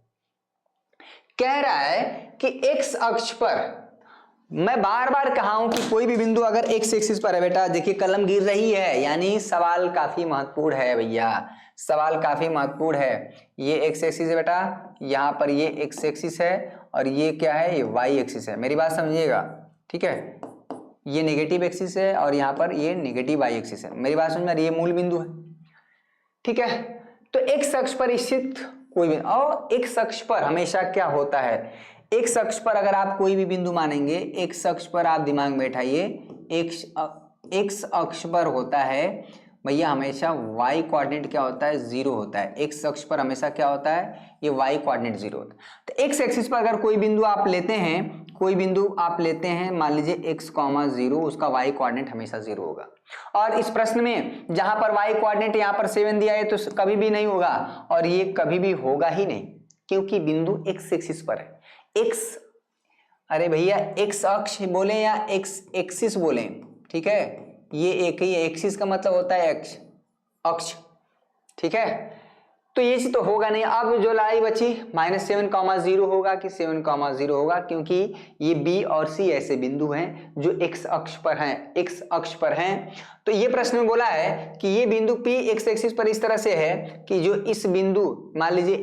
कह रहा है कि एक्स अक्ष पर, मैं बार बार कहा हूं कि कोई भी बिंदु अगर एक्स एक्सिस पर है बेटा, देखिए कलम गिर रही है, यानी सवाल काफी महत्वपूर्ण है भैया, सवाल काफी महत्वपूर्ण है। ये एक्स एक्सिस है बेटा, यहां पर ये एक्स एक्सिस है, और ये क्या है, ये वाई एक्सिस है। मेरी बात समझिएगा, ठीक है, ये नेगेटिव एक्सिस है और यहाँ पर ये नेगेटिव वाई एक्सिस है। मेरी बात समझ में, ये मूल बिंदु है, ठीक है। तो एक्स अक्ष पर स्थित कोई भी, और एक्स अक्ष पर हमेशा क्या होता है, एक्स अक्ष पर अगर आप कोई भी बिंदु मानेंगे, एक्स अक्ष पर आप दिमाग में बैठाइए, एक्स अक्ष पर होता है भैया हमेशा y कोऑर्डिनेट क्या होता है, 0 होता है। x अक्ष पर हमेशा क्या होता है, ये y कोऑर्डिनेट 0 होता है। तो x एक्सिस पर अगर कोई बिंदु आप लेते हैं, मान लीजिए x, 0, उसका y कोऑर्डिनेट हमेशा 0 होगा। और इस प्रश्न में जहां पर y कोऑर्डिनेट यहाँ पर 7 दिया है तो कभी भी नहीं होगा, और ये कभी भी होगा ही नहीं, क्योंकि बिंदु x एक्सिस पर है। x, अरे भैया x अक्ष बोले या x एक्सिस बोले, ठीक है, ये एक ही एक्सिस का मतलब होता है अक्ष, ठीक है। तो ये चीज तो होगा नहीं। अब जो लड़ाई बची -7,0 होगा कि 7,0 होगा, क्योंकि ये B और C ऐसे बिंदु हैं जो x अक्ष पर हैं। तो ये प्रश्न में बोला है कि ये बिंदु P x एक्सिस पर इस तरह से है कि जो इस बिंदु, मान लीजिए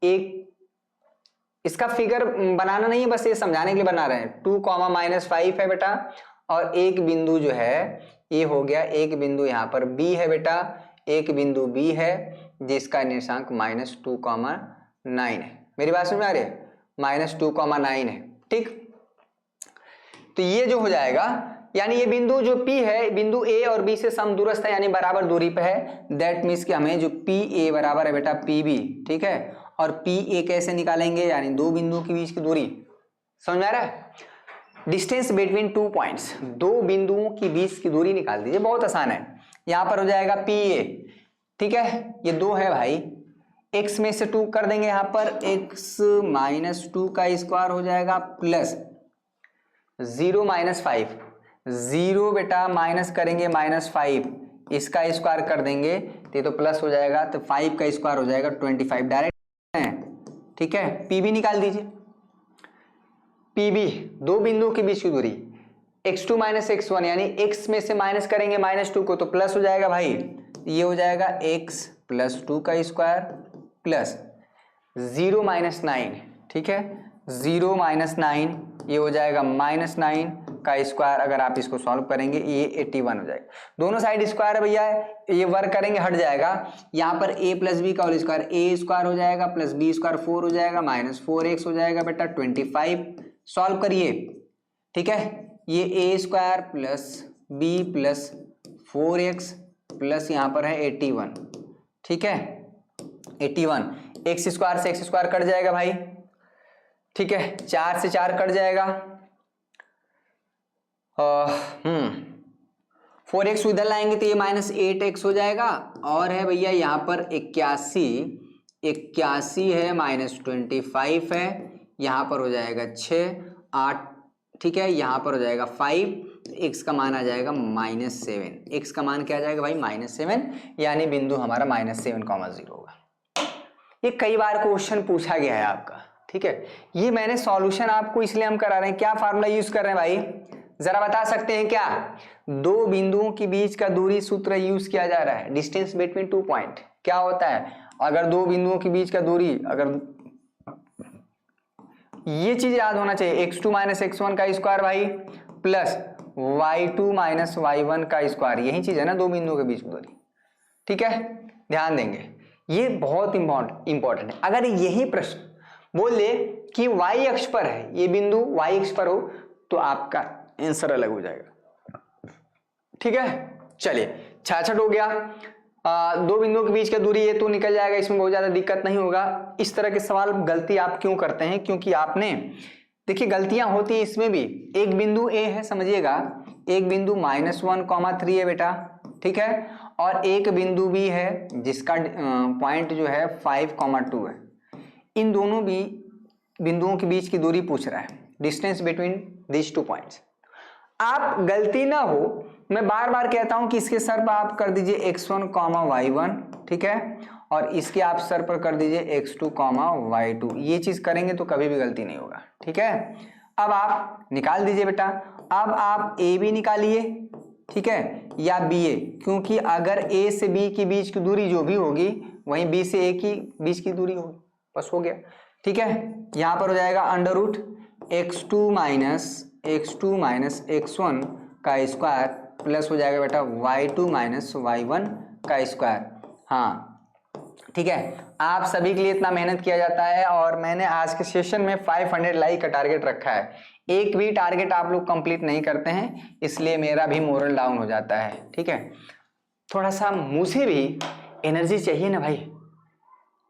A, इसका फिगर बनाना नहीं है, बस ये समझाने के लिए बना रहे हैं। 2, -5 है बेटा, और एक बिंदु जो है ये हो गया, एक बिंदु यहाँ पर B है बेटा, एक बिंदु B है जिसका निर्देशांक -2,9 है। मेरी बात समझ में आ रही है, -2,9 है, ठीक। तो ये जो हो जाएगा, यानी ये बिंदु जो P है, बिंदु A और B से समदूरस्थ है, यानी बराबर दूरी पे है। दैट मीन्स कि हमें जो PA बराबर है बेटा PB, ठीक है। और PA कैसे निकालेंगे, यानी दो बिंदुओं के बीच की दूरी, समझ में आ रहा है। डिस्टेंस बिटवीन 2 पॉइंट्स, दो बिंदुओं के बीच की दूरी निकाल दीजिए, बहुत आसान है। यहां पर हो जाएगा PA, ठीक है, ये 2 है भाई, x में से 2 कर देंगे, यहां पर x -2 का स्क्वायर हो जाएगा, प्लस 0 -5, 0 बेटा माइनस करेंगे -5, इसका स्क्वायर कर देंगे तो ये तो प्लस हो जाएगा, तो 5 का स्क्वायर हो जाएगा 25, डायरेक्ट है, ठीक है। PB निकाल दीजिए, PB दो बिंदुओं के बीच की दूरी, x2 - x1, यानी x में से माइनस करेंगे -2 को तो प्लस हो जाएगा भाई, ये हो जाएगा x + 2 का स्क्वायर प्लस 0 - 9, ठीक है, 0 - 9, ये हो जाएगा -9 का स्क्वायर। अगर आप इसको सॉल्व करेंगे ये 81 हो जाएगा। दोनों साइड स्क्वायर है भैया, ये वर्क करेंगे हट जाएगा। यहाँ पर a + b का होल स्क्वायर, a स्क्वायर हो जाएगा प्लस b स्क्वायर 4 हो जाएगा, -4x हो जाएगा बेटा 25। सॉल्व करिए, ठीक है, ये a square plus b plus 4x plus यहाँ पर है 81, ठीक है, 81। x स्क्वायर से x स्क्वायर कट जाएगा भाई, ठीक है, 4 से 4 कट जाएगा, 4x इधर लाएंगे तो ये -8x हो जाएगा, और है भैया यहाँ पर 81 है, -25 है, यहाँ पर हो जाएगा 6, 8, ठीक है, यहाँ पर हो जाएगा 5, x का मान आ जाएगा -7। x का मान क्या आ जाएगा भाई, -7, यानी बिंदु हमारा -7,0 होगा। ये कई बार क्वेश्चन पूछा गया है आपका, ठीक है। ये मैंने सॉल्यूशन आपको इसलिए हम करा रहे हैं, क्या फार्मूला यूज कर रहे हैं भाई, जरा बता सकते हैं क्या। दो बिंदुओं के बीच का दूरी सूत्र यूज किया जा रहा है, डिस्टेंस बिटवीन 2 पॉइंट। क्या होता है, अगर दो बिंदुओं के बीच का दूरी, अगर ये चीज याद होना चाहिए, x2 - x1 का स्क्वायर भाई प्लस y2 - y1 का स्क्वायर, यही चीज है ना दो बिंदुओं के बीच की दूरी, ठीक है, ध्यान देंगे, ये बहुत इंपॉर्टेंट है। अगर यही प्रश्न बोल दे कि y अक्ष पर है, ये बिंदु y अक्ष पर हो, तो आपका आंसर अलग हो जाएगा, ठीक है। चलिए 66 हो गया, दो बिंदुओं के बीच का दूरी ये तो निकल जाएगा, इसमें बहुत ज्यादा दिक्कत नहीं होगा। इस तरह के सवाल गलती आप क्यों करते हैं, क्योंकि आपने देखिए गलतियां होती है इसमें भी। एक बिंदु A है, समझिएगा, एक बिंदु -1,3 है बेटा, ठीक है, और एक बिंदु B है जिसका पॉइंट जो है 5,2 है। इन दोनों भी बिंदुओं के बीच की दूरी पूछ रहा है, डिस्टेंस बिटवीन दिस 2 पॉइंट्स। आप गलती ना हो, मैं बार बार कहता हूं कि इसके सर पर आप कर दीजिए x1, y1, ठीक है, और इसके आप सर पर कर दीजिए x2, y2। ये चीज करेंगे तो कभी भी गलती नहीं होगा, ठीक है। अब आप निकाल दीजिए बेटा, अब आप a भी निकालिए, ठीक है, या BA, क्योंकि अगर a से b के बीच की दूरी जो भी होगी वहीं b से a की बीच की दूरी होगी, बस हो गया, ठीक है। यहां पर हो जाएगा √x2 - x1 का स्क्वायर प्लस हो जाएगा बेटा y2 - y1 का स्क्वायर। हाँ ठीक है, आप सभी के लिए इतना मेहनत किया जाता है, और मैंने आज के सेशन में 500 लाइक का टारगेट रखा है। एक भी टारगेट आप लोग कंप्लीट नहीं करते हैं, इसलिए मेरा भी मोरल डाउन हो जाता है, ठीक है। थोड़ा सा मुझे भी एनर्जी चाहिए ना भाई।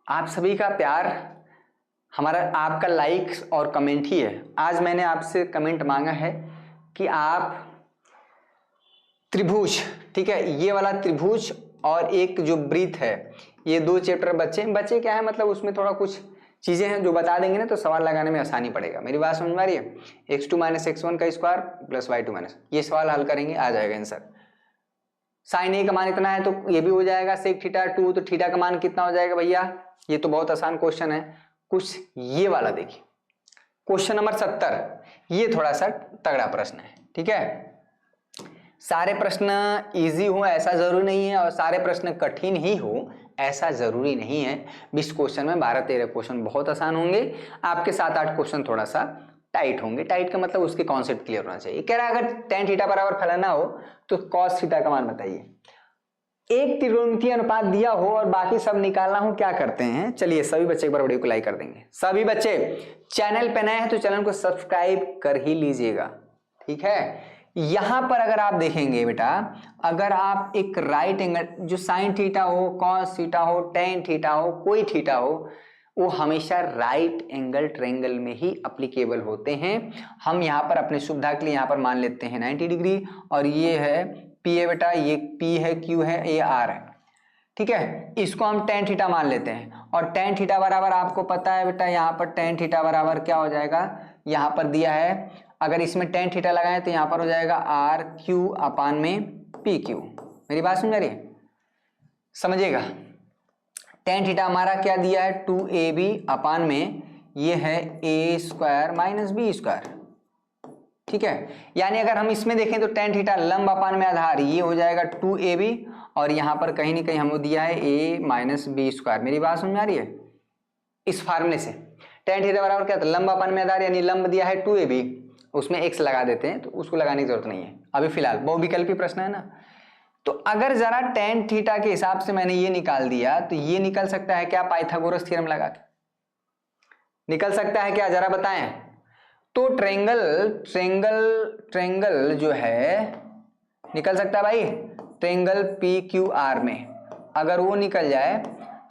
आप सभी का प्यार, हमारा आपका लाइक और कमेंट ही है। आज मैंने आपसे कमेंट मांगा है कि आप त्रिभुज, ठीक है, ये वाला त्रिभुज और एक जो वृत्त है, ये 2 चैप्टर बच्चे क्या है, मतलब उसमें थोड़ा कुछ चीजें हैं जो बता देंगे ना तो सवाल लगाने में आसानी पड़ेगा। मेरी बात समझ में आ रही है? x2 - x1 का स्क्वायर प्लस y2 माइनस, ये सवाल हल करेंगे, आ जाएगा आंसर। साइन ए का मान इतना है तो ये भी हो जाएगा। सेक थीटा 2 तो थीटा का मान कितना हो जाएगा भैया? ये तो बहुत आसान क्वेश्चन है। कुछ ये वाला देखिए, क्वेश्चन नंबर 70, ये थोड़ा सा तगड़ा प्रश्न है, ठीक है। सारे प्रश्न इजी हो ऐसा जरूरी नहीं है और सारे प्रश्न कठिन ही हो ऐसा जरूरी नहीं है। 20 क्वेश्चन में 12-13 क्वेश्चन बहुत आसान होंगे, आपके 7-8 क्वेश्चन थोड़ा सा टाइट होंगे। टाइट का मतलब उसके कॉन्सेप्ट क्लियर होना चाहिए। कह रहा है अगर tan थीटा बराबर फलाना हो तो cos थीटा का मान बताइए। एक त्रिकोणमितीय अनुपात दिया हो और बाकी सब निकालना हो, क्या करते हैं? चलिए सभी बच्चे एक बार वीडियो को लाइक कर देंगे। सभी बच्चे चैनल पे नए हैं तो चैनल को सब्सक्राइब कर ही लीजिएगा, ठीक है। यहां पर अगर आप देखेंगे बेटा, अगर आप एक राइट एंगल जो साइन थीटा हो, कॉस थीटा हो, टेन थीटा हो, कोई थीटा हो, वो हमेशा राइट एंगल ट्रायंगल में ही अप्लीकेबल होते हैं। हम यहाँ पर अपने सुविधा के लिए यहाँ पर मान लेते हैं 90 डिग्री और ये है P है बेटा, ये P है, Q है, ये R है, ठीक है। इसको हम tan थीटा मान लेते हैं और tan थीटा बराबर आपको पता है बेटा, यहाँ पर tan थीटा बराबर क्या हो जाएगा, यहाँ पर दिया है, अगर इसमें tan थीटा लगाएं तो यहाँ पर हो जाएगा RQ अपान में PQ। मेरी बात समझ रही है? समझिएगा, tan थीटा हमारा क्या दिया है 2AB अपान में ये है A square minus B square, ठीक है। यानी अगर हम इसमें देखें तो tan थीटा लंब अपान में आधार, ये हो जाएगा 2AB और यहाँ पर कहीं ना कहीं हमको दिया है A माइनस B स्क्वायर। मेरी बात समझ में आ रही है? इस फार्मूले से tan थीटा बराबर क्या था, लंब अपान में आधार, यानी लंब दिया है 2AB, उसमें x लगा देते हैं तो उसको लगाने की जरूरत नहीं है अभी फिलहाल, बहुविकल्पी प्रश्न है ना। तो अगर जरा tan थीटा के हिसाब से मैंने ये निकाल दिया तो ये निकल सकता है क्या, पाइथागोरस थ्योरम लगा के निकल सकता है क्या, जरा बताएं। तो ट्रेंगल जो है निकल सकता है भाई, ट्रेंगल PQR में अगर वो निकल जाए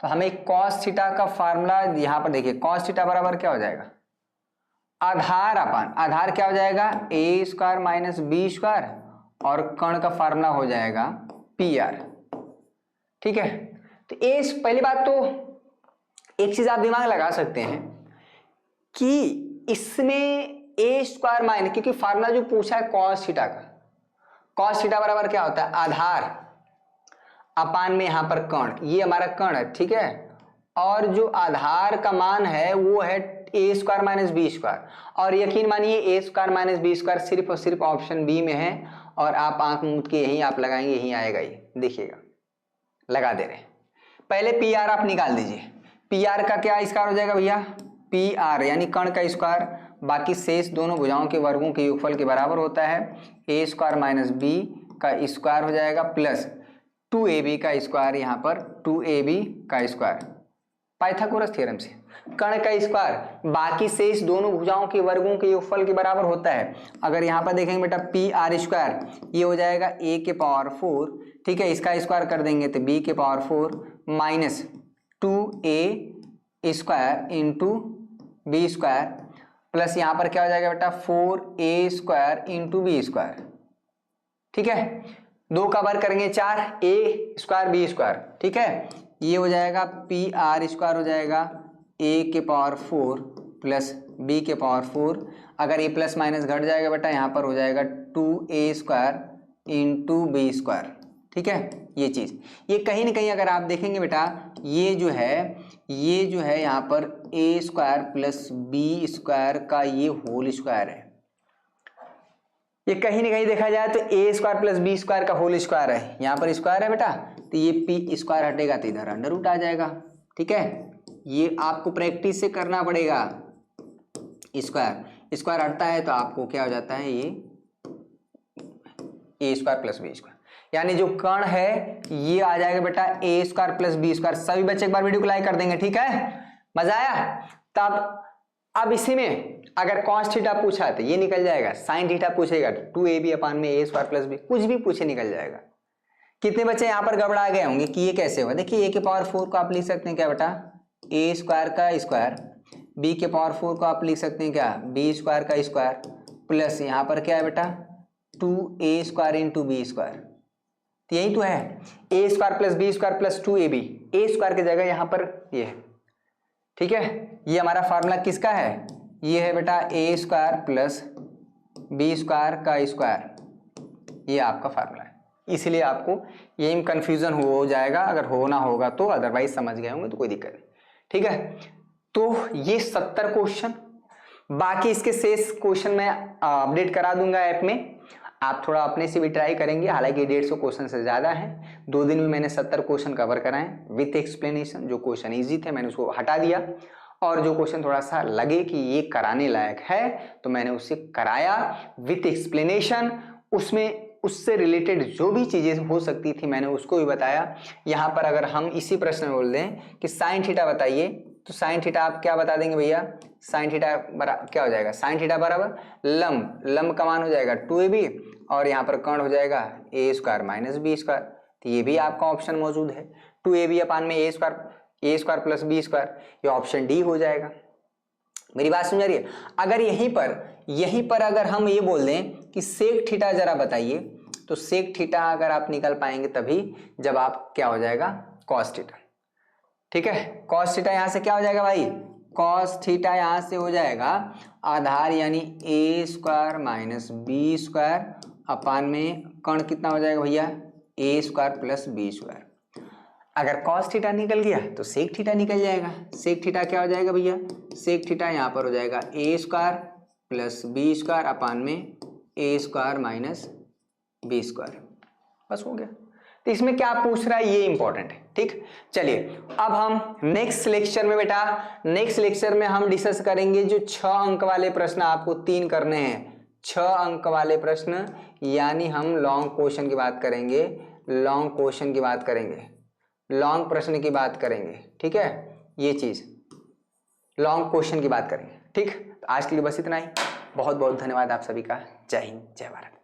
तो हमें cos थीटा का फार्मूला यहां पर देखिए, cos थीटा बराबर क्या हो जाएगा, आधार अपान आधार क्या हो जाएगा, A square minus B square और कर्ण का फार्मूला हो जाएगा PR, ठीक है। तो पहली बात तो एक चीज आप दिमाग लगा सकते हैं कि इसमें A स्क्वायर माइनस, क्योंकि फार्मूला जो पूछा है cos थीटा का, cos थीटा बराबर क्या होता है, आधार अपान में यहां पर कर्ण, ये हमारा कर्ण है, ठीक है। और जो आधार का मान है वो है A square minus B square, और यकीन मानिए A square minus B square सिर्फ और सिर्फ ऑप्शन बी में है और आप आंख मूंद के यही आप लगाएंगे, यही आएगा, ये देखिएगा लगा दे रहे हैं। पहले PR आप निकाल दीजिए, PR का क्या स्क्वायर हो जाएगा भैया, PR यानी कर्ण का स्क्वायर, बाकी शेष दोनों भुजाओं के वर्गों के योगफल के बराबर होता है। A स्क्वायर माइनस B का स्क्वायर हो जाएगा प्लस 2AB का स्क्वायर, यहाँ पर 2AB का स्क्वायर पाइथागोरस थ्योरम से, कर्ण का स्क्वायर बाकी शेष दोनों भुजाओं के वर्गों के योगफल के बराबर होता है। अगर यहाँ पर देखेंगे बेटा PR स्क्वायर, ये हो जाएगा A के पावर 4, ठीक है, इसका स्क्वायर कर देंगे तो B के power 4 minus 2A square into B square plus यहाँ पर क्या हो जाएगा बेटा 4A square into B square, ठीक है। 2 का वर्ग करेंगे 4, A स्क्वायर B स्क्वायर, ठीक है। ये हो जाएगा PR स्क्वायर हो जाएगा A के पावर 4 प्लस B के पावर 4, अगर A प्लस माइनस घट जाएगा बेटा यहाँ पर हो जाएगा 2A square into B square, ठीक है। ये चीज़ ये कहीं ना कहीं अगर आप देखेंगे बेटा, ये जो है यहाँ पर A square plus B square का ये होल स्क्वायर है, ये कहीं ना कहीं देखा जाए तो A square plus B square का होल स्क्वायर है, यहाँ पर स्क्वायर है बेटा तो ये P स्क्वायर हटेगा तो इधर अंडर रूट आ जाएगा, ठीक है। ये आपको प्रैक्टिस से करना पड़ेगा, स्क्वायर हटता है तो आपको क्या हो जाता है, ये A square plus B square, यानी जो कर्ण है ये आ जाएगा बेटा A square plus B square. सभी बच्चे एक बार वीडियो को लाइक कर देंगे, ठीक है, मजा आया। तब अब इसी में अगर cos थीटा पूछा तो ये निकल जाएगा, sin थीटा पूछेगा 2AB अपान में A स्क्वायर प्लस B, कुछ भी पूछे निकल जाएगा, कितने बच्चे यहाँ पर गड़बड़ा गए होंगे कि ये कैसे होगा। देखिए a के पावर 4 को आप लिख सकते हैं क्या बेटा, a स्क्वायर का स्क्वायर, b के पावर 4 को आप लिख सकते हैं क्या, b स्क्वायर का स्क्वायर, प्लस यहाँ पर क्या है बेटा 2a square into B square. तो यही तो है, a square plus B square plus 2ab, a square की जगह यहाँ पर ये है। ठीक है, ये हमारा फार्मूला किसका है, ये है बेटा a square plus B square का स्क्वायर, ये आपका फार्मूला है। इसलिए आपको यही कंफ्यूजन हो जाएगा, अगर होना होगा तो, अदरवाइज समझ गए होंगे तो कोई दिक्कत नहीं। ठीक है, तो ये 70 क्वेश्चन, बाकी इसके शेष क्वेश्चन मैं अपडेट करा दूंगा ऐप में, आप थोड़ा अपने से भी ट्राई करेंगे। हालांकि 150 क्वेश्चन से ज़्यादा है, 2 दिन में मैंने 70 क्वेश्चन कवर कराए विथ एक्सप्लेनेशन। जो क्वेश्चन ईजी थे मैंने उसको हटा दिया, और जो क्वेश्चन थोड़ा सा लगे कि ये कराने लायक है तो मैंने उससे कराया विथ एक्सप्लेनेशन। उसमें उससे रिलेटेड जो भी चीज़ें हो सकती थी मैंने उसको भी बताया। यहाँ पर अगर हम इसी प्रश्न में बोल दें कि साइन थीटा बताइए, तो साइन थीटा आप क्या बता देंगे भैया, साइन थीटा क्या हो जाएगा, साइन थीटा बराबर लंब का मान हो जाएगा 2ab, और यहाँ पर कर्ण हो जाएगा a square minus B square. तो ये भी आपका ऑप्शन मौजूद है, 2ab अपान में a square plus B square, ये ऑप्शन डी हो जाएगा। मेरी बात समझ रही है। अगर यहीं पर अगर हम ये बोल दें कि सेक थीटा जरा बताइए, तो सेक थीटा अगर आप निकल पाएंगे तभी जब आप क्या हो जाएगा कॉस थीटा। ठीक है, कॉस थीटा यहां से क्या हो जाएगा भाई, कॉस थीटा यहां से हो जाएगा आधार यानी a square minus B square अपान में कर्ण कितना हो जाएगा भैया a square plus B square. अगर कॉस थीटा निकल गया तो सेक थीटा निकल जाएगा। सेक थीटा क्या हो जाएगा भैया, सेक थीटा यहाँ पर हो जाएगा a square plus B square अपान में a square minus B square. बस हो गया। तो इसमें क्या पूछ रहा है ये इंपॉर्टेंट है। ठीक, चलिए अब हम नेक्स्ट लेक्चर में बेटा, नेक्स्ट लेक्चर में हम डिस्कस करेंगे जो 6 अंक वाले प्रश्न आपको 3 करने हैं, 6 अंक वाले प्रश्न, यानी हम लॉन्ग क्वेश्चन की बात करेंगे, लॉन्ग क्वेश्चन की बात करेंगे, लॉन्ग प्रश्न की बात करेंगे। ठीक है, ये चीज लॉन्ग क्वेश्चन की बात करेंगे। ठीक, तो आज के लिए बस इतना ही। बहुत बहुत धन्यवाद आप सभी का। जय हिंद, जय भारत।